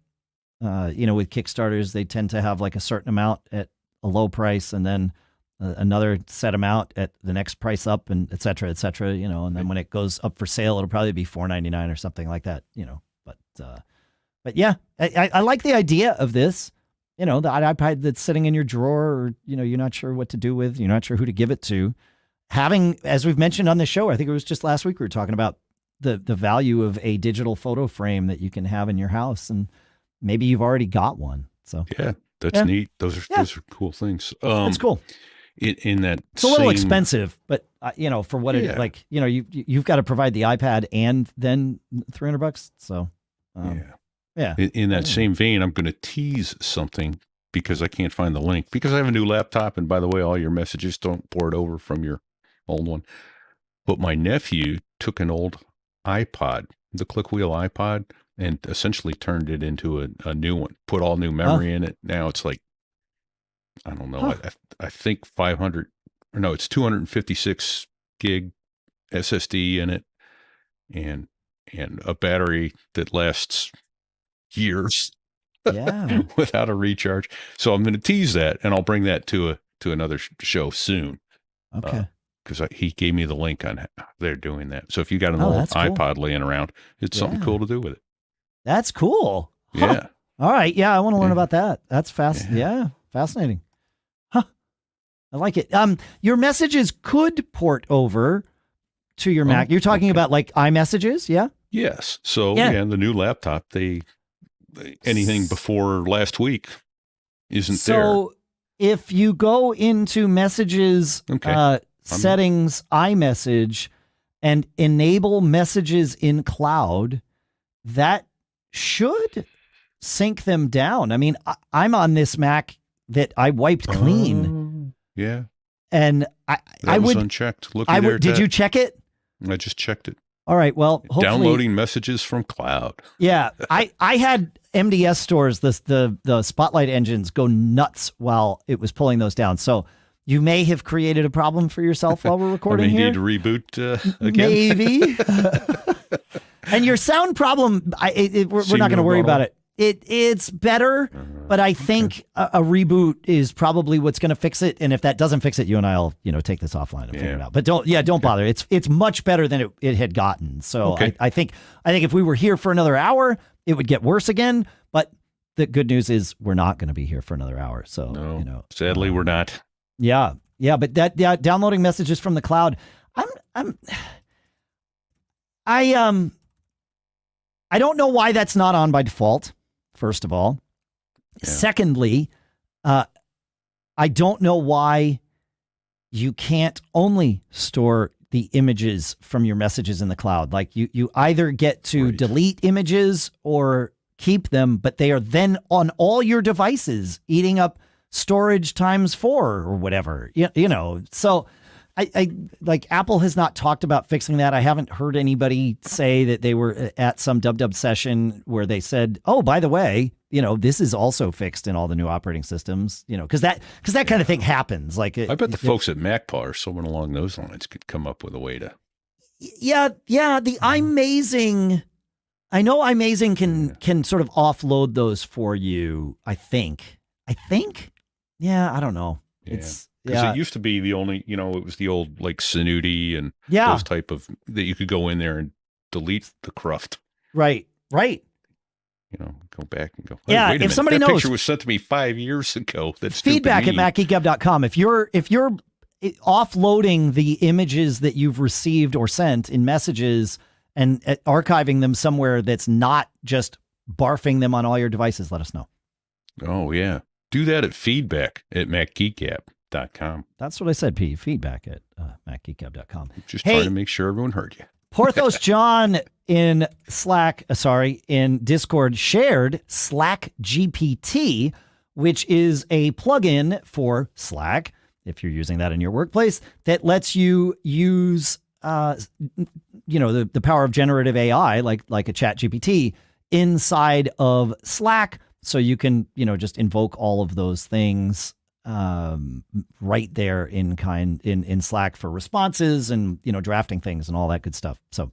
With Kickstarters, they tend to have like a certain amount at a low price and then another set amount at the next price up, and et cetera, and then when it goes up for sale, it'll probably be $4.99 or something like that, but yeah, I like the idea of this. The iPad that's sitting in your drawer, or, you're not sure what to do with, you're not sure who to give it to. Having, as we've mentioned on the show, I think it was just last week, we were talking about the value of a digital photo frame that you can have in your house. And maybe you've already got one. So yeah, that's neat. Those are cool things. That's cool. In that it's a little expensive, but for what it like, you've got to provide the iPad and then $300. So yeah. In that same vein, I'm going to tease something because I can't find the link because I have a new laptop. And by the way, all your messages don't port over from your old one. But my nephew took an old iPod, the click wheel iPod, and essentially turned it into a new one, put all new memory in it. Now it's like, I don't know. I think 256 gig SSD in it and a battery that lasts years without a recharge. So I'm going to tease that, and I'll bring that to another show soon. Okay. Because he gave me the link on how they're doing that. So if you got an old iPod laying around, it's something cool to do with it. That's cool. Huh. Yeah. All right. Yeah, I want to learn about that. That's fascinating. Huh. I like it. Your messages could port over to your Mac. You're talking about like iMessages, yeah? Yes. So the new laptop, anything before last week isn't there. So if you go into messages, settings, iMessage, and enable messages in cloud, that should sync them down. I mean, I'm on this Mac that I wiped clean. Yeah. And I was would unchecked. Did you check it? I just checked it. All right. Well, hopefully, downloading messages from cloud. Yeah. I had MDS stores, the Spotlight engines go nuts while it was pulling those down. So you may have created a problem for yourself while we're recording here. Need to reboot again? Maybe. And your sound problem, we're not going to worry about it. It's better, but I think a reboot is probably what's going to fix it. And if that doesn't fix it, you and I'll take this offline and figure it out. But don't bother. It's much better than it had gotten. So I think if we were here for another hour, it would get worse again. But the good news is we're not going to be here for another hour. So sadly, we're not. Yeah. But downloading messages from the cloud, I don't know why that's not on by default. First of all, secondly, I don't know why you can't only store the images from your messages in the cloud. Like you either get to delete images or keep them, but they are then on all your devices, eating up storage times 4 or whatever. You know, so I like Apple has not talked about fixing that. I haven't heard anybody say that they were at some dub session where they said, oh, by the way, you know, this is also fixed in all the new operating systems, you know, because that kind of thing happens. Like, I bet the folks at MacPaw or someone along those lines could come up with a way to. Yeah. The iMazing, I know iMazing can sort of offload those for you. I think. Yeah, I don't know. Yeah. Because it used to be the only, you know, it was the old like Snooty and those type of that you could go in there and delete the cruft. Right. You know, go back and go. Oh, yeah, wait a minute. Somebody that knows, picture was sent to me 5 years ago. That's feedback at macgeekgab.com. If you're offloading the images that you've received or sent in messages and archiving them somewhere that's not just barfing them on all your devices, let us know. Oh yeah, do that at feedback at macgeekgab.com. That's what I said, P. Feedback at macgeekgab.com. Just trying to make sure everyone heard you. PorthosJon in in Discord shared SlackGPT, which is a plugin for Slack, if you're using that in your workplace, that lets you use, you know, the power of generative AI, like a ChatGPT, inside of Slack, so you can, you know, just invoke all of those things right there in Slack for responses and, you know, drafting things and all that good stuff. So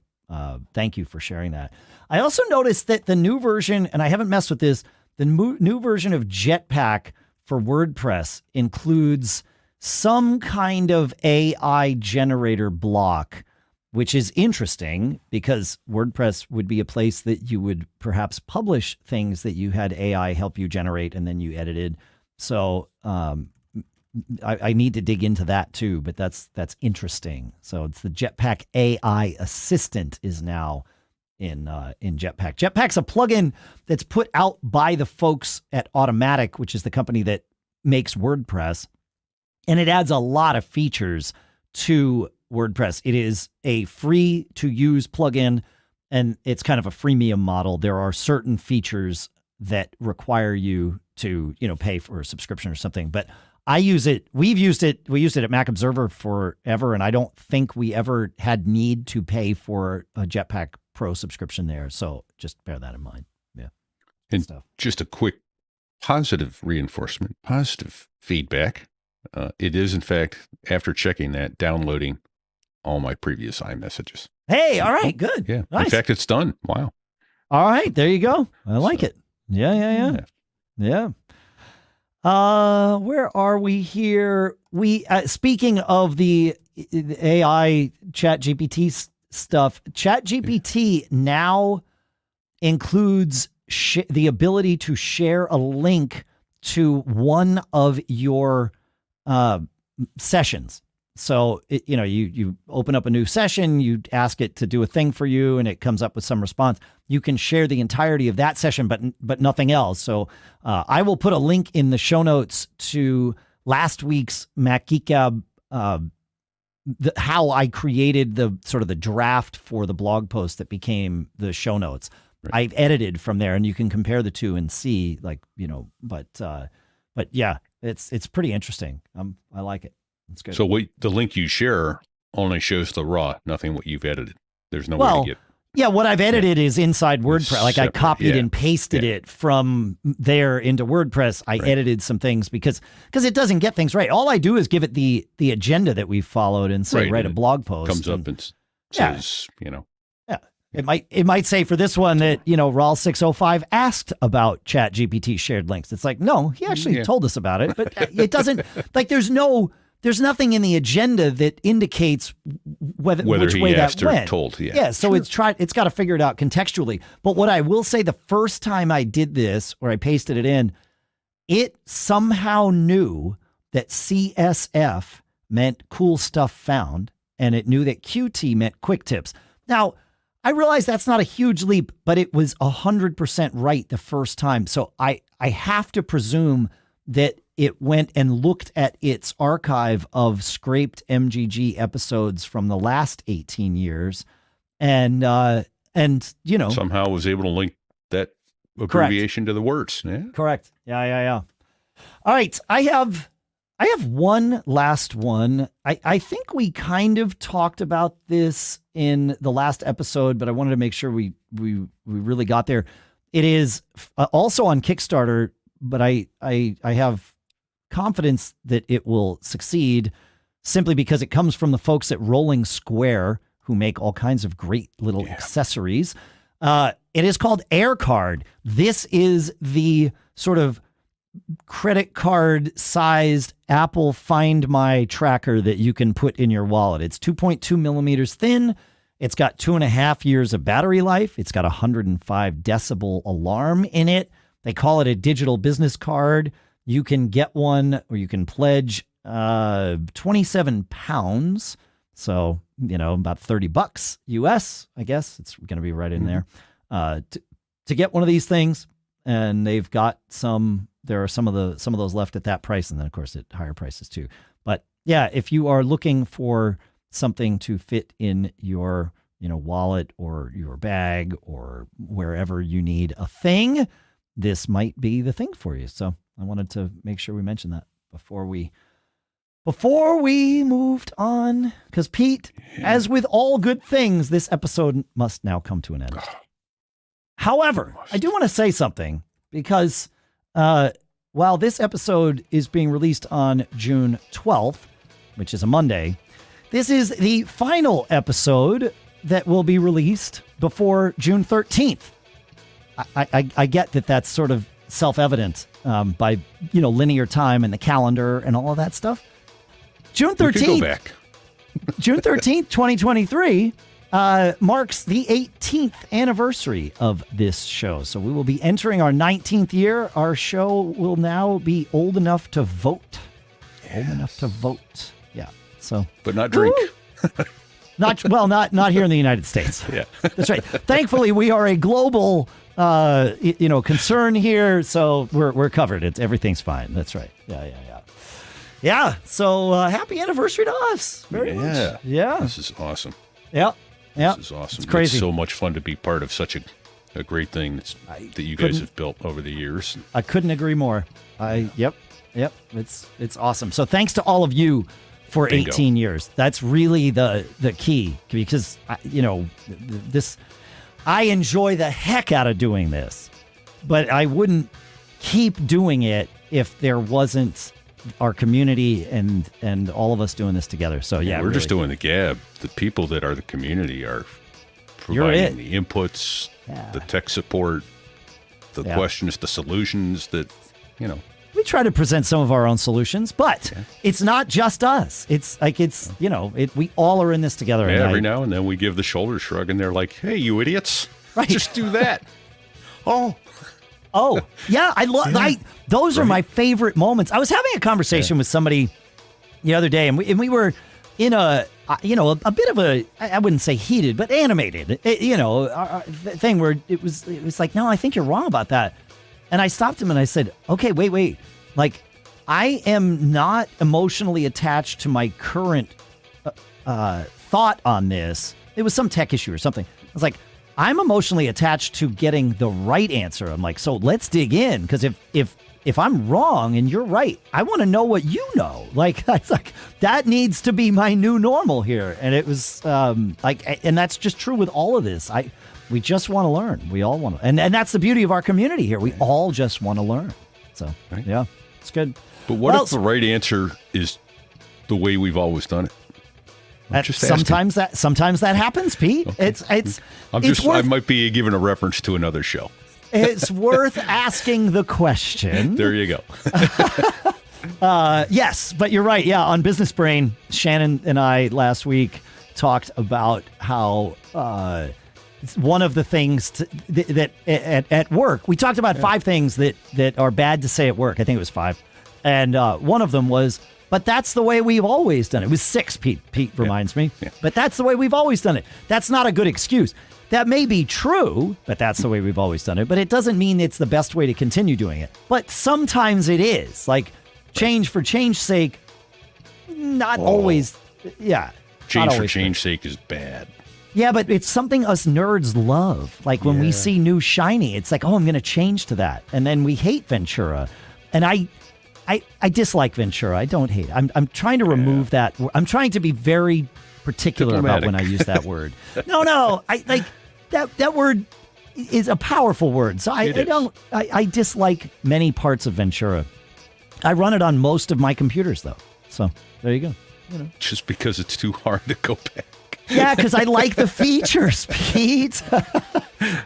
thank you for sharing that. I also noticed that the new version, and I haven't messed with this, the new version of Jetpack for WordPress includes some kind of AI generator block, which is interesting because WordPress would be a place that you would perhaps publish things that you had AI help you generate and then you edited. So I need to dig into that too, but that's interesting. So it's the Jetpack AI Assistant is now in Jetpack. Jetpack's a plugin that's put out by the folks at Automatic, which is the company that makes WordPress, and it adds a lot of features to WordPress. It is a free to use plugin, and it's kind of a freemium model. There are certain features that require you to, you know, pay for a subscription or something. But I use it. We used it at Mac Observer forever, and I don't think we ever had need to pay for a Jetpack Pro subscription there. So just bear that in mind. Yeah. And just a quick positive reinforcement, positive feedback. It is, in fact, after checking that, downloading all my previous iMessages. Hey, all right, good. Yeah. Nice. In fact, it's done. Wow. All right, there you go. I like it. Yeah. Where are we here? We speaking of the AI ChatGPT stuff, ChatGPT now includes the ability to share a link to one of your sessions. So, you know, you open up a new session, you ask it to do a thing for you, and it comes up with some response. You can share the entirety of that session, but nothing else. So I will put a link in the show notes to last week's Mac Geek Gab, how I created the sort of the draft for the blog post that became the show notes. Right. I've edited from there, and you can compare the two and see, like, you know, but yeah, it's pretty interesting. I like it. It's good. So the link you share only shows the raw, nothing what you've edited. There's no way to get. Yeah, what I've edited is inside WordPress. Like I copied and pasted it from there into WordPress. I edited some things because it doesn't get things right. All I do is give it the agenda that we followed and say write a blog post. Comes up and says, you know. Yeah. It might say for this one that, you know, RAL605 asked about ChatGPT shared links. It's like, no, he actually told us about it, but it doesn't, like there's nothing in the agenda that indicates whether which he way asked that or went. Told. So it's got to figure it out contextually. But what I will say, the first time I did this, or I pasted it in, it somehow knew that CSF meant cool stuff found, and it knew that QT meant quick tips. Now, I realize that's not a huge leap, but it was 100% right the first time. So I have to presume that it went and looked at its archive of scraped MGG episodes from the last 18 years and you know, somehow was able to link that abbreviation to the words. Yeah. Correct. Yeah. All right. I have one last one. I think we kind of talked about this in the last episode, but I wanted to make sure we really got there. It is also on Kickstarter, but I have confidence that it will succeed simply because it comes from the folks at Rolling Square, who make all kinds of great little accessories. It is called AirCard. This is the sort of credit card sized Apple Find My tracker that you can put in your wallet. It's 2.2 millimeters thin. It's got 2.5 years of battery life. It's got a 105 decibel alarm in it. They call it a digital business card. You can get one, or you can pledge 27 pounds. So, about $30 US, I guess. It's going to be right in there. To get one of these things. And they've got there are some of those left at that price. And then, of course, at higher prices too. But yeah, if you are looking for something to fit in your, wallet or your bag or wherever you need a thing, this might be the thing for you. So I wanted to make sure we mentioned that before we moved on, because Pete, as with all good things, this episode must now come to an end. However, I do want to say something, because while this episode is being released on June 12th, which is a Monday, this is the final episode that will be released before June 13th. I get that that's sort of self-evident by, linear time and the calendar and all of that stuff. June 13th, go back. June 13th, 2023, marks the 18th anniversary of this show. So we will be entering our 19th year. Our show will now be old enough to vote. Yes. Old enough to vote. Yeah. So, but not drink. Not here in the United States. Yeah. That's right. Thankfully, we are a global concern here, so we're covered. Everything's fine. That's right. Yeah. So happy anniversary to us. Very much. Yeah. This is awesome. Yeah. This is awesome. It's crazy. It's so much fun to be part of such a great thing that you guys have built over the years. I couldn't agree more. Yep. It's awesome. So thanks to all of you for Bingo. 18 years. That's really the key, because I enjoy the heck out of doing this, but I wouldn't keep doing it if there wasn't our community and all of us doing this together. So yeah, we're really. Just doing the Gab. The people that are the community are providing the inputs, the tech support, the questions, the solutions that, We try to present some of our own solutions, but it's not just us. It's like, we all are in this together. Yeah, every now and then we give the shoulder shrug and they're like, hey, you idiots, just do that. Oh, yeah. I love those are my favorite moments. I was having a conversation with somebody the other day, and we were in a bit of a, I wouldn't say heated, but animated, thing where it was like, no, I think you're wrong about that. And I stopped him and I said, okay, wait. Like, I am not emotionally attached to my current thought on this. It was some tech issue or something. I was like, I'm emotionally attached to getting the right answer. I'm like, so let's dig in, because if I'm wrong and you're right, I want to know what you know. Like, it's like that needs to be my new normal here. And it was and that's just true with all of this. We just want to learn. We all want to, and that's the beauty of our community here. We all just want to learn. So yeah, it's good. But what if the right answer is the way we've always done it? Sometimes that happens, Pete. Okay. I might be giving a reference to another show. It's worth asking the question. There you go. Yes, but you're right. Yeah, on Business Brain, Shannon and I last week talked about how one of the things that at work, we talked about 5 things that are bad to say at work. I think it was 5. And one of them was, but that's the way we've always done it. It was 6, Pete reminds me. Yeah. But that's the way we've always done it. That's not a good excuse. That may be true, but that's the way we've always done it. But it doesn't mean it's the best way to continue doing it. But sometimes it is. Like, change for change's sake, not always. Yeah. Change for change's sake is bad. Yeah, but it's something us nerds love. Like, when we see new shiny, it's like, oh, I'm going to change to that. And then we hate Ventura. And I dislike Ventura. I don't hate it. I'm trying to remove that. I'm trying to be very particular about when I use that word. No, I like that word is a powerful word. So I dislike many parts of Ventura. I run it on most of my computers though. So there you go. Just because it's too hard to go back. Yeah, because I like the features, Pete.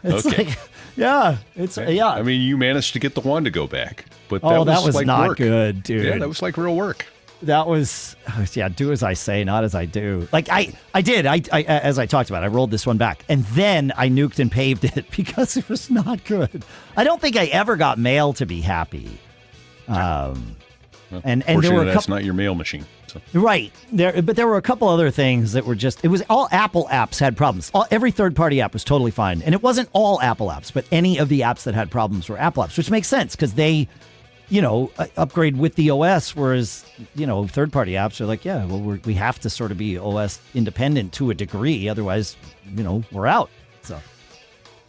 It's okay. like, yeah, it's yeah. I mean, you managed to get the one to go back, but that was like not work. good, dude. Yeah, that was like real work. That was, do as I say, not as I do. Like I did, as I talked about, I rolled this one back, and then I nuked and paved it because it was not good. I don't think I ever got mail to be happy. And there were that's not your mail machine. So. Right. But there were a couple other things that were just, it was all Apple apps had problems. Every third-party app was totally fine. And it wasn't all Apple apps, but any of the apps that had problems were Apple apps, which makes sense because they, upgrade with the OS, whereas, third-party apps are like, yeah, well, we have to sort of be OS independent to a degree. Otherwise, we're out. So,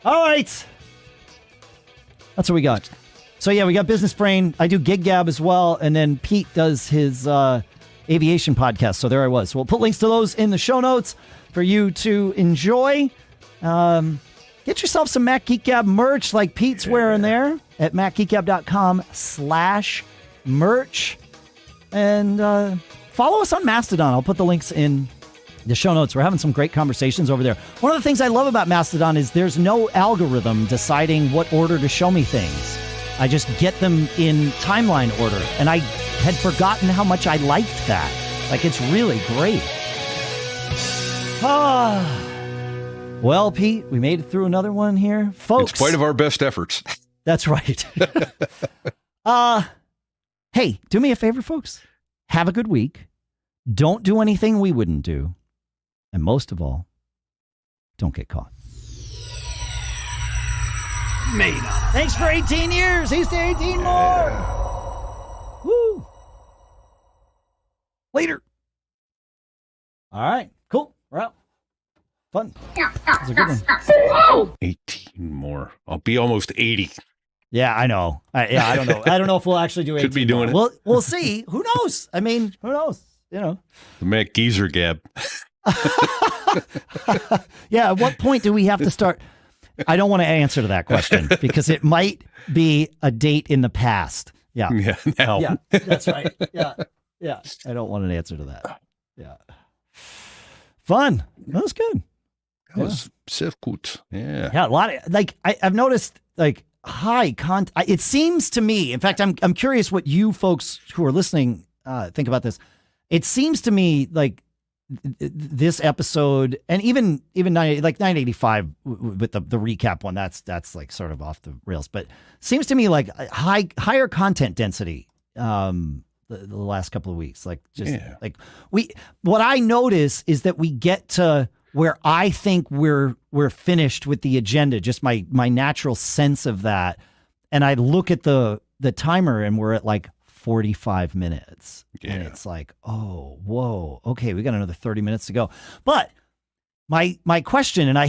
all right. That's what we got. So, yeah, we got Business Brain. I do Gig Gab as well. And then Pete does his aviation podcast. So there I was. So we'll put links to those in the show notes for you to enjoy. Get yourself some Mac Geek Gab merch like Pete's wearing there at macgeekgab.com/merch. And follow us on Mastodon. I'll put the links in the show notes. We're having some great conversations over there. One of the things I love about Mastodon is there's no algorithm deciding what order to show me things. I just get them in timeline order. And I had forgotten how much I liked that. Like, it's really great. Well, Pete, we made it through another one here. Folks. In spite of our best efforts. That's right. Hey, do me a favor, folks. Have a good week. Don't do anything we wouldn't do. And most of all, don't get caught. Thanks for 18 years. He's to 18 more. Woo. Later. All right. Cool. We're out. Fun. That's a good one. 18 more. I'll be almost 80. Yeah, I know. I don't know. I don't know if we'll actually do 18. Could be doing more. it. We'll see. Who knows? I mean, who knows? The Mac Geezer Gab. Yeah. At what point do we have to start? I don't want to answer to that question because it might be a date in the past. Yeah. Yeah. Now. Yeah. That's right. Yeah. Yeah. I don't want an answer to that. Yeah. Fun. That was good. That was so good. Yeah. Yeah. A lot of I've noticed high content. It seems to me, in fact, I'm curious what you folks who are listening think about this. It seems to me like this episode, and even 985 with the recap one, that's like sort of off the rails, but seems to me like higher content density the last couple of weeks. What I notice is that we get to where I think we're finished with the agenda, just my natural sense of that, and I look at the timer and we're at like 45 minutes. Yeah. And it's like, oh, whoa, okay, we got another 30 minutes to go. But my question, and I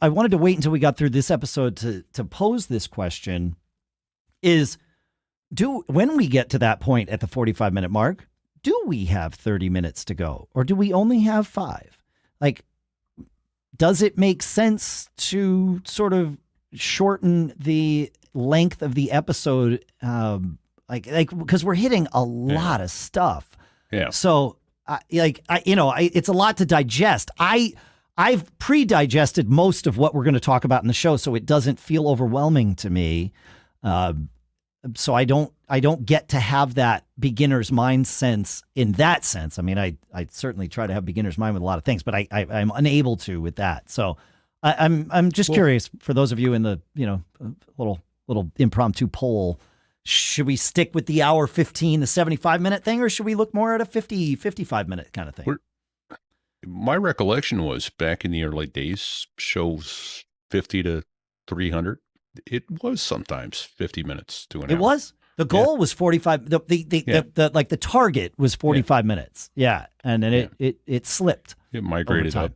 wanted to wait until we got through this episode to pose this question, is when we get to that point at the 45-minute mark, do we have 30 minutes to go? Or do we only have 5? Like, does it make sense to sort of shorten the length of the episode? Because we're hitting a lot of stuff. Yeah. So, it's a lot to digest. I've pre-digested most of what we're going to talk about in the show, so it doesn't feel overwhelming to me. So I don't get to have that beginner's mind sense in that sense. I mean, I certainly try to have beginner's mind with a lot of things, but I'm unable to with that. So I'm just curious for those of you in the little impromptu poll. Should we stick with the hour 15, the 75-minute thing, or should we look more at a 50, 55-minute kind of thing? My recollection was back in the early days, shows 50 to 300. It was sometimes 50 minutes to an hour. It was. The goal was 45. The target was 45 minutes. Yeah, and then it slipped. It migrated up.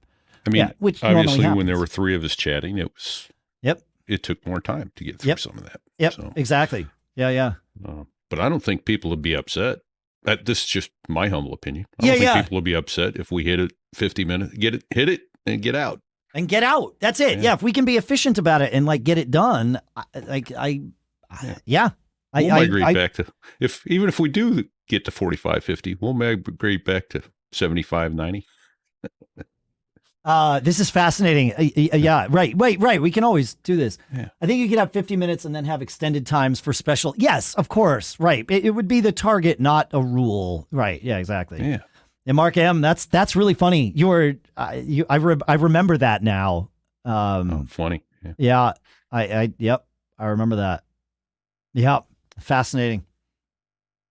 I mean, which obviously when there were 3 of us chatting, it was. Yep. It took more time to get through some of that. Yep. So. Exactly. Yeah. but I don't think people would be upset. This is just my humble opinion. I don't think people will be upset if we hit it 50 minutes, hit it and get out. And get out. That's it. Yeah. If we can be efficient about it and like get it done, We'll migrate back to, even if we do get to 45, 50, we'll migrate back to 75, 90. This is fascinating. Yeah, right. We can always do this. Yeah. I think you could have 50 minutes and then have extended times for special. Yes, of course. Right. It would be the target, not a rule. Right. Yeah, exactly. Yeah. And Mark M, that's really funny. I remember that now. Funny. Yeah. Yep. I remember that. Yep. Fascinating.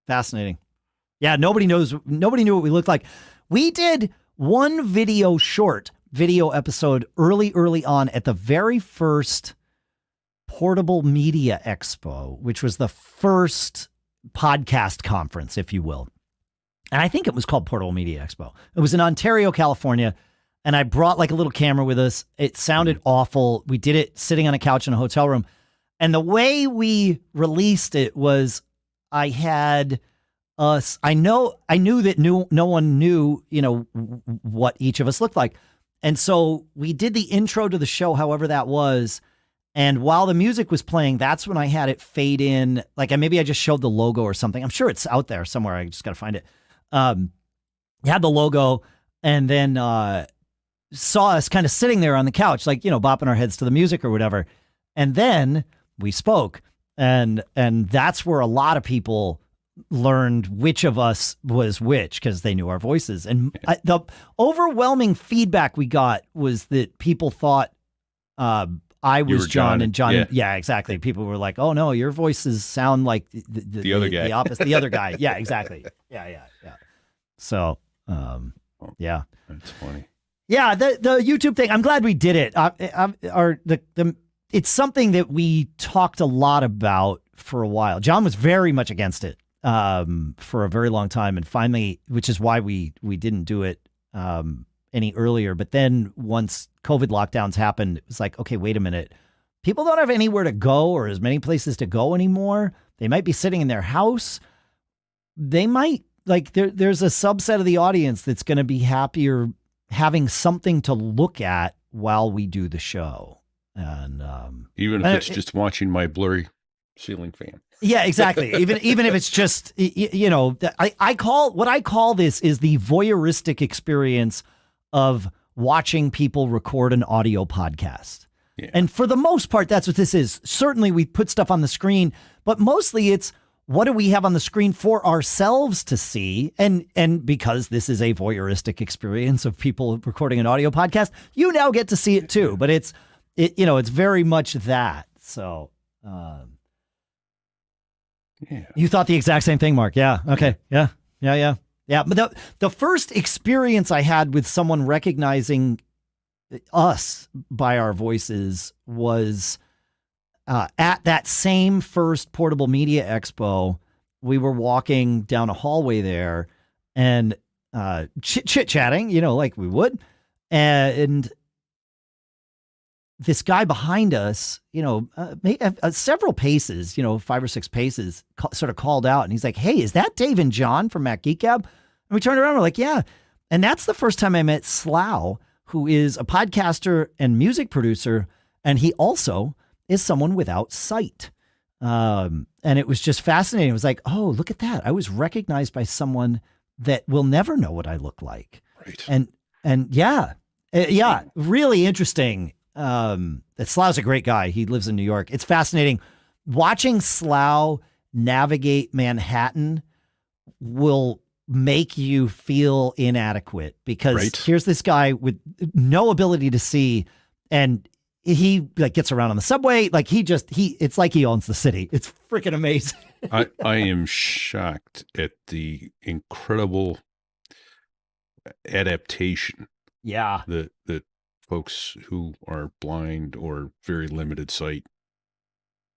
Yeah. Nobody knew what we looked like. We did one video episode early on at the very first Portable Media Expo, which was the first podcast conference, if you will. And I think it was called Portable Media Expo. It was in Ontario, California. And I brought like a little camera with us. It sounded awful. We did it sitting on a couch in a hotel room. And the way we released it was I had us. I knew that no one knew, what each of us looked like. And so we did the intro to the show, however that was. And while the music was playing, that's when I had it fade in. Like maybe I just showed the logo or something. I'm sure it's out there somewhere. I just got to find it. You had the logo and then saw us kind of sitting there on the couch, like, bopping our heads to the music or whatever. And then we spoke. And that's where a lot of people learned which of us was which because they knew our voices. And the overwhelming feedback we got was that people thought I was John and John. Yeah, exactly. People were like, "Oh no, your voices sound like the other guy, the opposite, the other guy." Yeah, exactly. Yeah. So, yeah, that's funny. Yeah, the YouTube thing. I'm glad we did it. It's something that we talked a lot about for a while. John was very much against it for a very long time, and finally, which is why we didn't do it any earlier. But then once COVID lockdowns happened, it was like, okay, wait a minute. People don't have anywhere to go or as many places to go anymore. They might be sitting in their house. They might, there's a subset of the audience that's going to be happier having something to look at while we do the show. And even if it's just watching my blurry ceiling fan. Yeah, exactly. even if it's just, I call this is the voyeuristic experience of watching people record an audio podcast. Yeah. And for the most part, that's what this is. Certainly we put stuff on the screen, but mostly it's what do we have on the screen for ourselves to see? And because this is a voyeuristic experience of people recording an audio podcast, you now get to see it too, but it's very much that. So, yeah. You thought the exact same thing, Mark. Yeah. Okay. Yeah. But the first experience I had with someone recognizing us by our voices was at that same first Portable Media Expo. We were walking down a hallway there and chit-chatting, like we would. And this guy behind us, several paces, 5 or 6 paces, sort of called out. And he's like, "Hey, is that Dave and John from Mac Geek Gab?" And we turned around. We're like, "Yeah." And that's the first time I met Slough, who is a podcaster and music producer. And he also is someone without sight. And it was just fascinating. It was like, oh, look at that. I was recognized by someone that will never know what I look like. Right. And yeah, really interesting. Slough's a great guy. He lives in New York. It's fascinating. Watching Slough navigate Manhattan will make you feel inadequate because here's this guy with no ability to see, and he gets around on the subway. It's like he owns the city. It's freaking amazing. I am shocked at the incredible adaptation. Yeah. That folks who are blind or very limited sight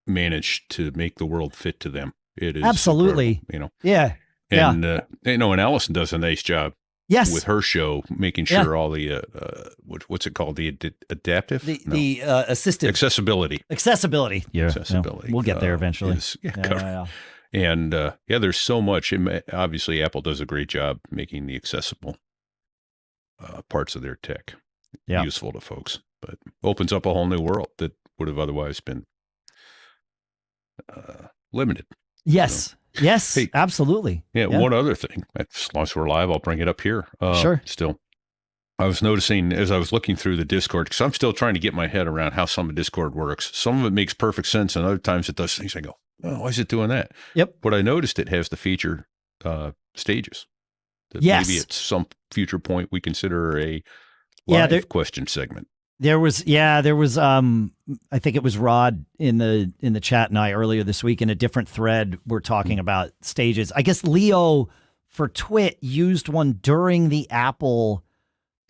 manage to make the world fit to them. It is absolutely, Yeah. And, and Allison does a nice job. Yes. With her show, making sure all the, what's it called? The adaptive? The assistive. Accessibility. Yeah. Accessibility. We'll get there eventually. And yeah, there's so much. Obviously, Apple does a great job making the accessible parts of their tech useful to folks, but opens up a whole new world that would have otherwise been limited. Yes. So, yes, hey, absolutely. Yeah, one other thing. As long as we're live, I'll bring it up here. Sure. Still, I was noticing as I was looking through the Discord, because I'm still trying to get my head around how some of Discord works. Some of it makes perfect sense, and other times it does things I go, oh, why is it doing that? Yep. But I noticed it has the feature stages. That yes. Maybe at some future point we consider a live question segment. There was, I think it was Rod in the chat and I earlier this week in a different thread. We're talking about stages. I guess Leo for Twit used one during the Apple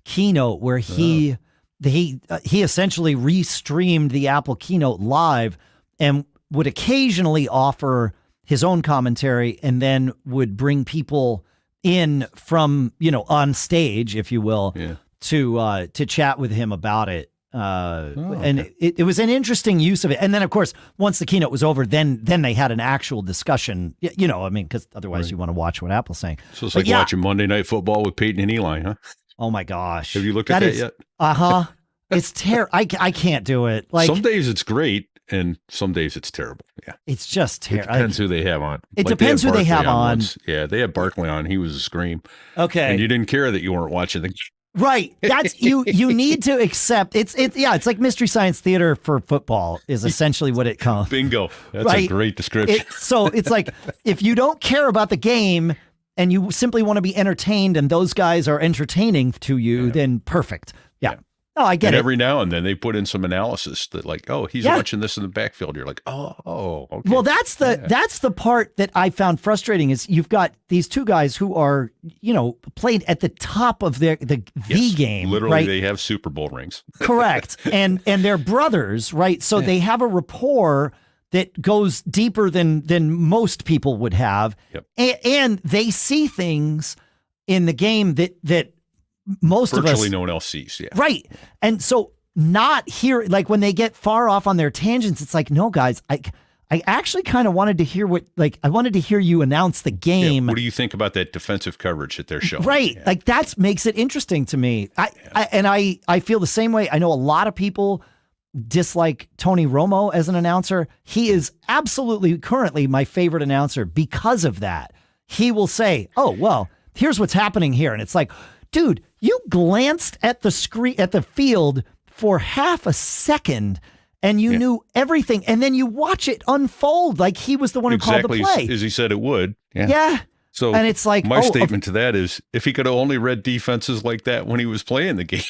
keynote where he essentially restreamed the Apple keynote live and would occasionally offer his own commentary and then would bring people in from, on stage, if you will, to chat with him about it. And it was an interesting use of it. And then, of course, once the keynote was over, then they had an actual discussion, because otherwise you want to watch what Apple's saying. So it's like watching Monday Night Football with Peyton and Eli, huh? Oh my gosh. Have you looked at that yet? It's terrible. I can't do it. Like some days it's great and some days it's terrible. Yeah. It's just terrible. It depends who they have on. It depends who they have on. Yeah, they had Barkley on. He was a scream. Okay. And you didn't care that you weren't watching the Right. That's you need to accept it's like Mystery Science Theater for football is essentially what it comes. Bingo. That's a great description. So it's like if you don't care about the game and you simply want to be entertained and those guys are entertaining to you, then perfect. Yeah. Oh, I get it. Every now and then they put in some analysis that like, oh, he's watching this in the backfield. You're like, oh, okay. Well, that's the part that I found frustrating is you've got these two guys who are, played at the top of the game. Literally, right? They have Super Bowl rings. Correct. And they're brothers, right? So they have a rapport that goes deeper than most people would have. Yep. And they see things in the game that most virtually of us no one else sees. Yeah. Right. And so not here, like when they get far off on their tangents, it's like, no, guys, I actually kind of wanted to hear I wanted to hear you announce the game. Yeah, what do you think about that defensive coverage that they're showing? Right. Yeah. Like that makes it interesting to me. I feel the same way. I know a lot of people dislike Tony Romo as an announcer. He is absolutely currently my favorite announcer because of that. He will say, oh, well, here's what's happening here. And it's like, dude, you glanced at the screen, at the field for half a second and you knew everything. And then you watch it unfold like he was the one who called the play. As he said it would. Yeah. So and it's like, my statement to that is if he could have only read defenses like that when he was playing the game.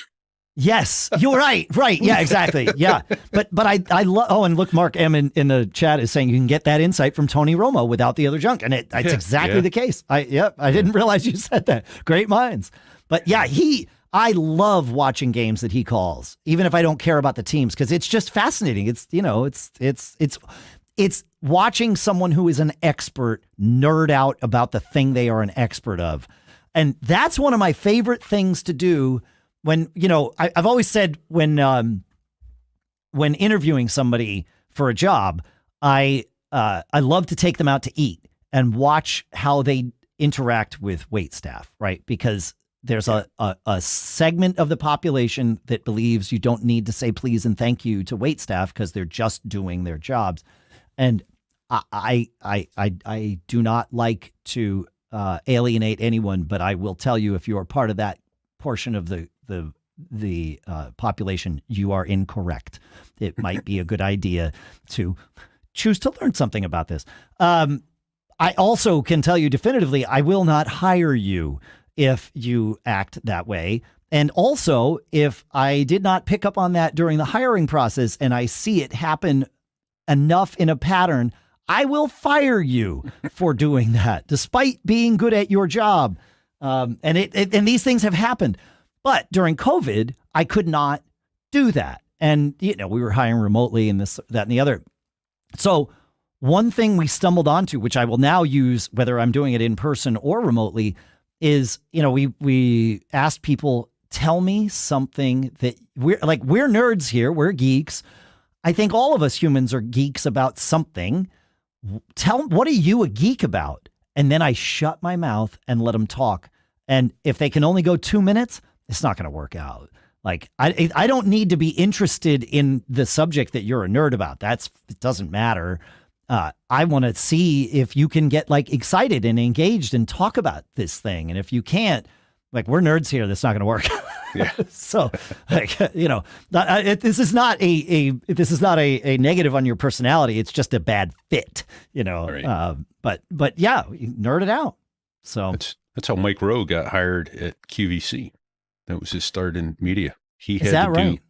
Yes, you're right. Right. Yeah, exactly. Yeah. But I love, and look, Mark M in the chat is saying you can get that insight from Tony Romo without the other junk. And it's exactly the case. I didn't realize you said that. Great minds. But yeah, I love watching games that he calls, even if I don't care about the teams, because it's just fascinating. It's, it's watching someone who is an expert nerd out about the thing they are an expert of. And that's one of my favorite things to do when, I've always said when interviewing somebody for a job, I love to take them out to eat and watch how they interact with wait staff, right? Because there's a segment of the population that believes you don't need to say please and thank you to wait staff because they're just doing their jobs. And I do not like to alienate anyone, but I will tell you, if you are part of that portion of the population, you are incorrect. It might be a good idea to choose to learn something about this. I also can tell you definitively, I will not hire you if you act that way. And also, if I did not pick up on that during the hiring process and I see it happen enough in a pattern, I will fire you for doing that, despite being good at your job. And these things have happened. But during COVID, I could not do that. And, we were hiring remotely and this, that, and the other. So one thing we stumbled onto, which I will now use, whether I'm doing it in person or remotely, is, we asked people, tell me something that we're nerds here. We're geeks. I think all of us humans are geeks about something. what are you a geek about? And then I shut my mouth and let them talk. And if they can only go 2 minutes, it's not going to work out. Like, I don't need to be interested in the subject that you're a nerd about. It doesn't matter. I want to see if you can get like excited and engaged and talk about this thing. And if you can't, like, we're nerds here, that's not going to work. Yeah. So, like, this is not a negative on your personality. It's just a bad fit, Right. But yeah, nerd it out. So that's how Mike Rowe got hired at QVC. That was his start in media. He had is that right?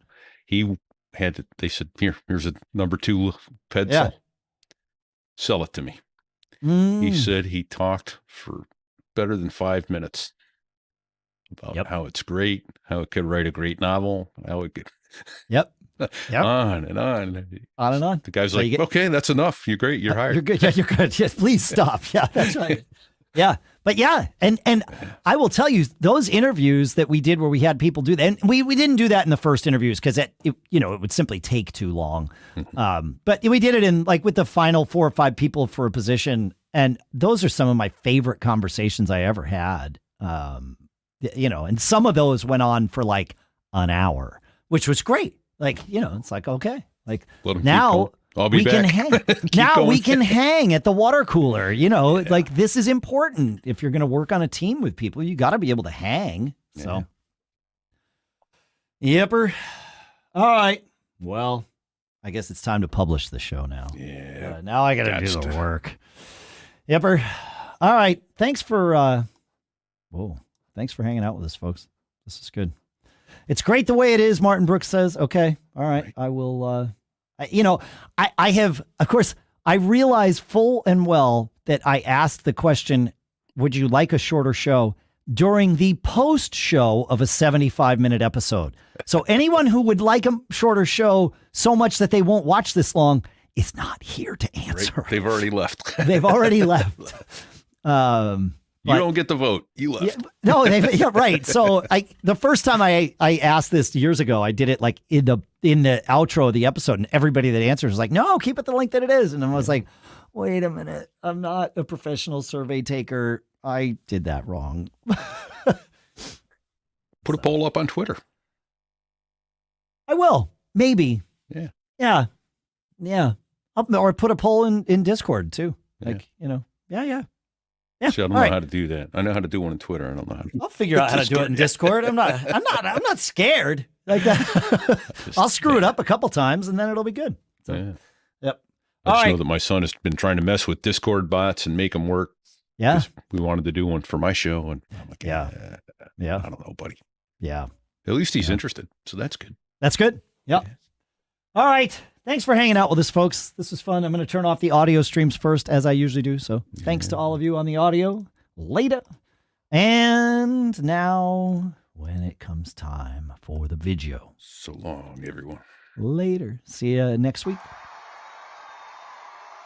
They said, here's a number 2 ped cell. Sell it to me. He said he talked for better than 5 minutes about how it's great, how it could write a great novel, how it could on and on. On and on. The guy's so like, okay, that's enough. You're great. You're hired. You're good. Yeah, you're good. Yes, please stop. Yeah, that's right. Yeah. But yeah, and I will tell you, those interviews that we did where we had people do that, and we didn't do that in the first interviews because it would simply take too long. But we did it in like with the final 4 or 5 people for a position, and those are some of my favorite conversations I ever had. And some of those went on for like an hour, which was great. Like, it's like, okay, like now we can hang. Now we can hang at the water cooler. Like this is important. If you're going to work on a team with people, you got to be able to hang. So, yepper. All right. Well, I guess it's time to publish the show now. Yeah. Now I got to do the work. Yepper. All right. Thanks for hanging out with us, folks. This is good. It's great the way it is, Martin Brooks says. Okay. All right. I will, I have, of course, I realize full and well that I asked the question, would you like a shorter show during the post show of a 75-minute episode? So anyone who would like a shorter show so much that they won't watch this long is not here to answer. Right. They've already left. They've already left. You don't get the vote. You left. Right. So the first time I asked this years ago, I did it like in the outro of the episode, and everybody that answers was like, no, keep it the length that it is. And I was like, wait a minute. I'm not a professional survey taker. I did that wrong. Put a poll up on Twitter. I will. Maybe. Yeah. Yeah. Yeah. Or put a poll in Discord too. Like, Yeah. See, I don't know how to do that. I know how to do one on Twitter. I don't know how to. I'll figure out how to do it in Discord. I'm not scared like that. I'll screw it up a couple times and then it'll be good. So, yep. I just know that my son has been trying to mess with Discord bots and make them work. Yeah. We wanted to do one for my show, and I'm like, yeah. I don't know, buddy. Yeah. At least he's interested, so that's good. That's good. Yep. Yeah. All right. Thanks for hanging out with us, folks. This was fun. I'm going to turn off the audio streams first, as I usually do. So thanks to all of you on the audio. Later. And now, when it comes time for the video. So long, everyone. Later. See you next week.